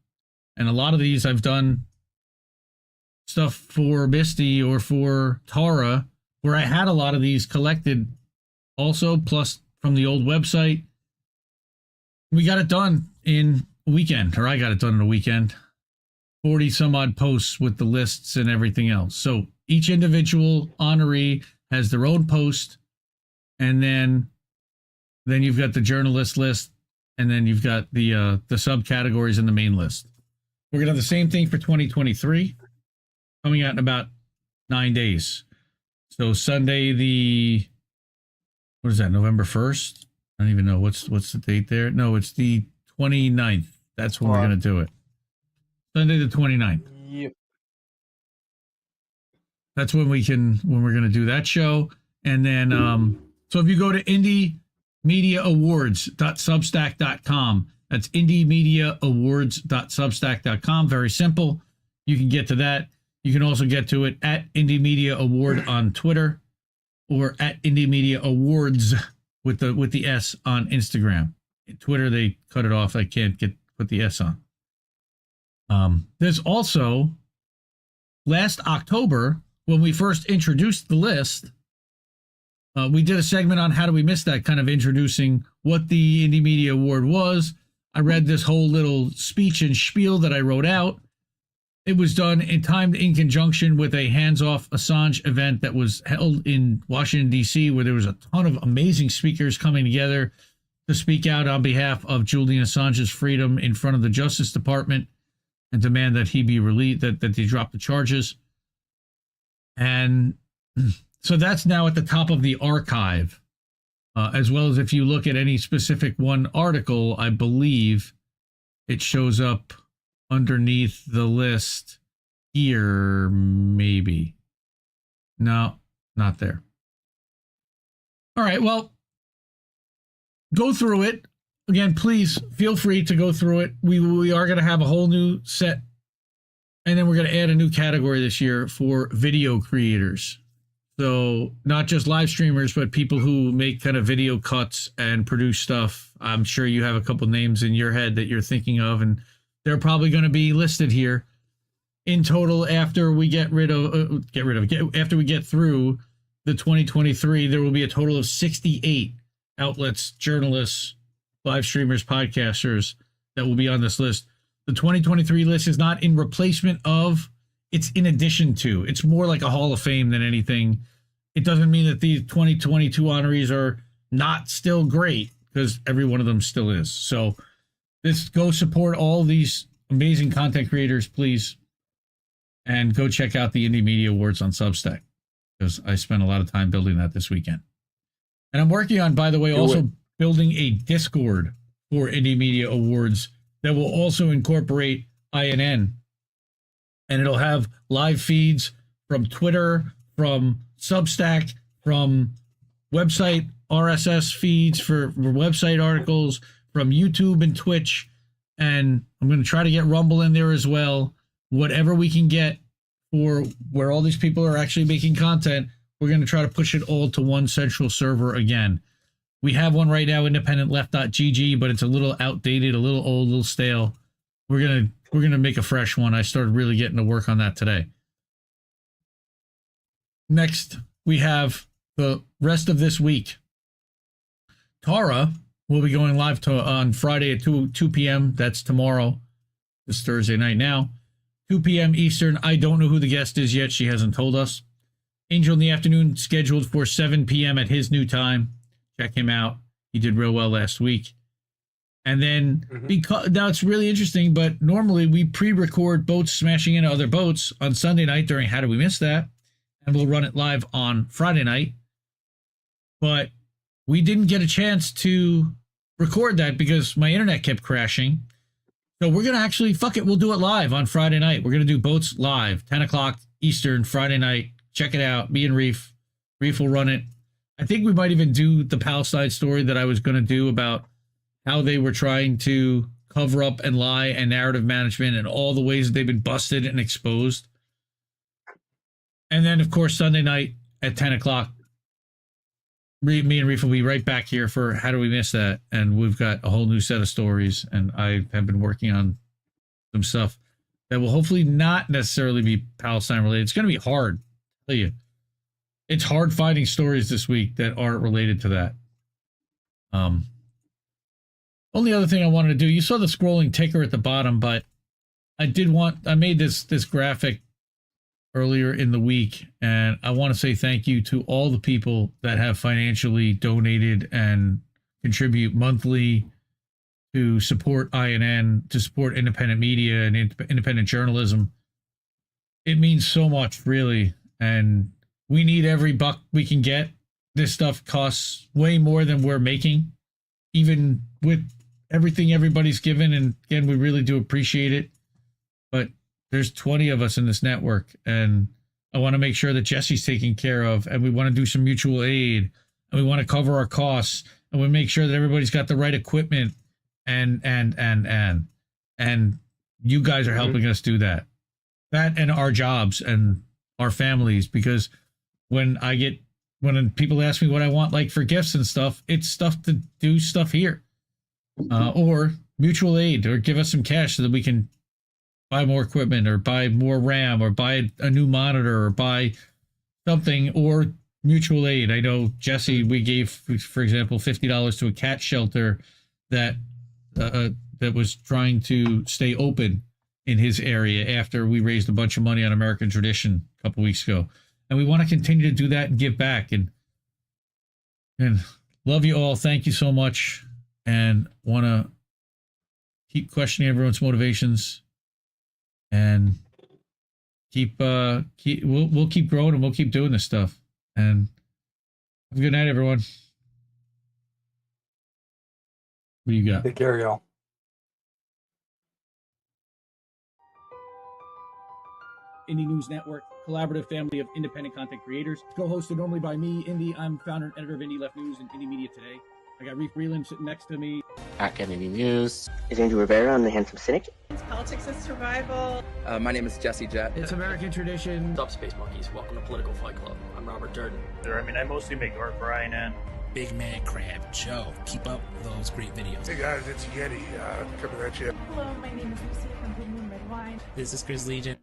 And a lot of these I've done stuff for Misty or for Tara, where I had a lot of these collected also, plus from the old website. We got it done in a weekend, or I got it done in a weekend. 40 some odd posts with the lists and everything else. So each individual honoree has their own post, and then you've got the journalist list, and then you've got the subcategories in the main list. We're going to have the same thing for 2023 coming out in about 9 days. So Sunday, what is that, November 1st? I don't even know. What's the date there? No, it's the 29th. That's when we're going to do it. Sunday the 29th. Yep. That's when we're going to do that show. And then, so if you go to indiemediaawards.substack.com, that's indiemediaawards.substack.com. Very simple. You can get to that. You can also get to it at Indie Media Award on Twitter, or at Indie Media Awards with the S on Instagram. Twitter, they cut it off. I can't put the S on. There's also, last October, when we first introduced the list, we did a segment on How Do We Miss That, kind of introducing what the Indie Media Award was. I read this whole little speech and spiel that I wrote out. It was done in conjunction with a hands-off Assange event that was held in Washington, D.C., where there was a ton of amazing speakers coming together to speak out on behalf of Julian Assange's freedom in front of the Justice Department and demand that he be released, that they drop the charges. And so that's now at the top of the archive, as well as if you look at any specific one article, I believe it shows up underneath the list here, maybe. No, not there. All right, well, go through it. Again, please feel free to go through it. We are going to have a whole new set, and then we're going to add a new category this year for video creators. So not just live streamers, but people who make kind of video cuts and produce stuff. I'm sure you have a couple names in your head that you're thinking of, and they're probably going to be listed here. In total, after we after we get through the 2023, there will be a total of 68 outlets, journalists, live streamers, podcasters that will be on this list. The 2023 list is not in replacement of, it's in addition to. It's more like a Hall of Fame than anything. It doesn't mean that these 2022 honorees are not still great, because every one of them still is. So go support all these amazing content creators, please. And go check out the Indie Media Awards on Substack, because I spent a lot of time building that this weekend. And I'm working on, by the way, also building a Discord for Indie Media Awards that will also incorporate INN. And it'll have live feeds from Twitter, from Substack, from website RSS feeds for website articles, from YouTube and Twitch. And I'm going to try to get Rumble in there as well. Whatever we can get for where all these people are actually making content, we're going to try to push it all to one central server again. We have one right now, independentleft.gg, but it's a little outdated, a little old, a little stale. We're gonna make a fresh one. I started really getting to work on that today. Next, we have the rest of this week. Tara will be going live on Friday at 2 p.m. That's tomorrow. It's Thursday night now. 2 p.m. Eastern. I don't know who the guest is yet. She hasn't told us. Angel in the Afternoon scheduled for 7 p.m. at his new time. Check him out. He did real well last week. And then, because now it's really interesting, but normally we pre-record boats smashing into other boats on Sunday night during How Do We Miss That? And we'll run it live on Friday night. But we didn't get a chance to record that because my internet kept crashing. So we're going to actually, fuck it, we'll do it live on Friday night. We're going to do boats live, 10 o'clock Eastern, Friday night. Check it out. Me and Reef. Reef will run it. I think we might even do the Palestine story that I was going to do about how they were trying to cover up and lie and narrative management and all the ways that they've been busted and exposed. And then, of course, Sunday night at 10 o'clock, me and Reef will be right back here for How Do We Miss That? And we've got a whole new set of stories, and I have been working on some stuff that will hopefully not necessarily be Palestine related. It's going to be hard, I'll tell you. It's hard finding stories this week that aren't related to that. Only other thing I wanted to do, you saw the scrolling ticker at the bottom, but I made this graphic earlier in the week, and I want to say thank you to all the people that have financially donated and contribute monthly to support INN, to support independent media and independent journalism. It means so much, really, and we need every buck we can get. This stuff costs way more than we're making, even with everything everybody's given. And again, we really do appreciate it. But there's 20 of us in this network, and I want to make sure that Jesse's taken care of, and we want to do some mutual aid, and we want to cover our costs, and we make sure that everybody's got the right equipment, and you guys are helping us do that. That and our jobs and our families, because when people ask me what I want, like for gifts and stuff, it's stuff to do stuff here, or mutual aid, or give us some cash so that we can buy more equipment, or buy more RAM, or buy a new monitor, or buy something, or mutual aid. I know Jesse, we gave, for example, $50 to a cat shelter that was trying to stay open in his area after we raised a bunch of money on American Tradition a couple weeks ago. And we want to continue to do that and give back. And love you all. Thank you so much. And want to keep questioning everyone's motivations, and we'll keep growing, and we'll keep doing this stuff. And have a good night, everyone. What do you got? Take care, y'all. Indie News Network, collaborative family of independent content creators. Co-hosted normally by me, Indie. I'm founder and editor of Indie Left News and Indie Media Today. I got Reef Breland sitting next to me. Back at Indie News. Is Andrew Rivera on The Handsome Cynic? It's Politics and Survival. My name is Jesse Jett. It's American Tradition. What's up, Space Monkeys? Welcome to Political Fight Club. I'm Robert Durden. I mostly make art for INN. Big Man Crab Joe. Keep up those great videos. Hey guys, it's Yeti. Coming at you. Hello, my name is Lucy from Blue Moon Red Wine. This is Chris Legion.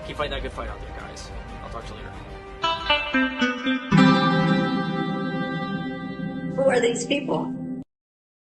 Keep fighting that good fight out there, guys. I'll talk to you later. Who are these people?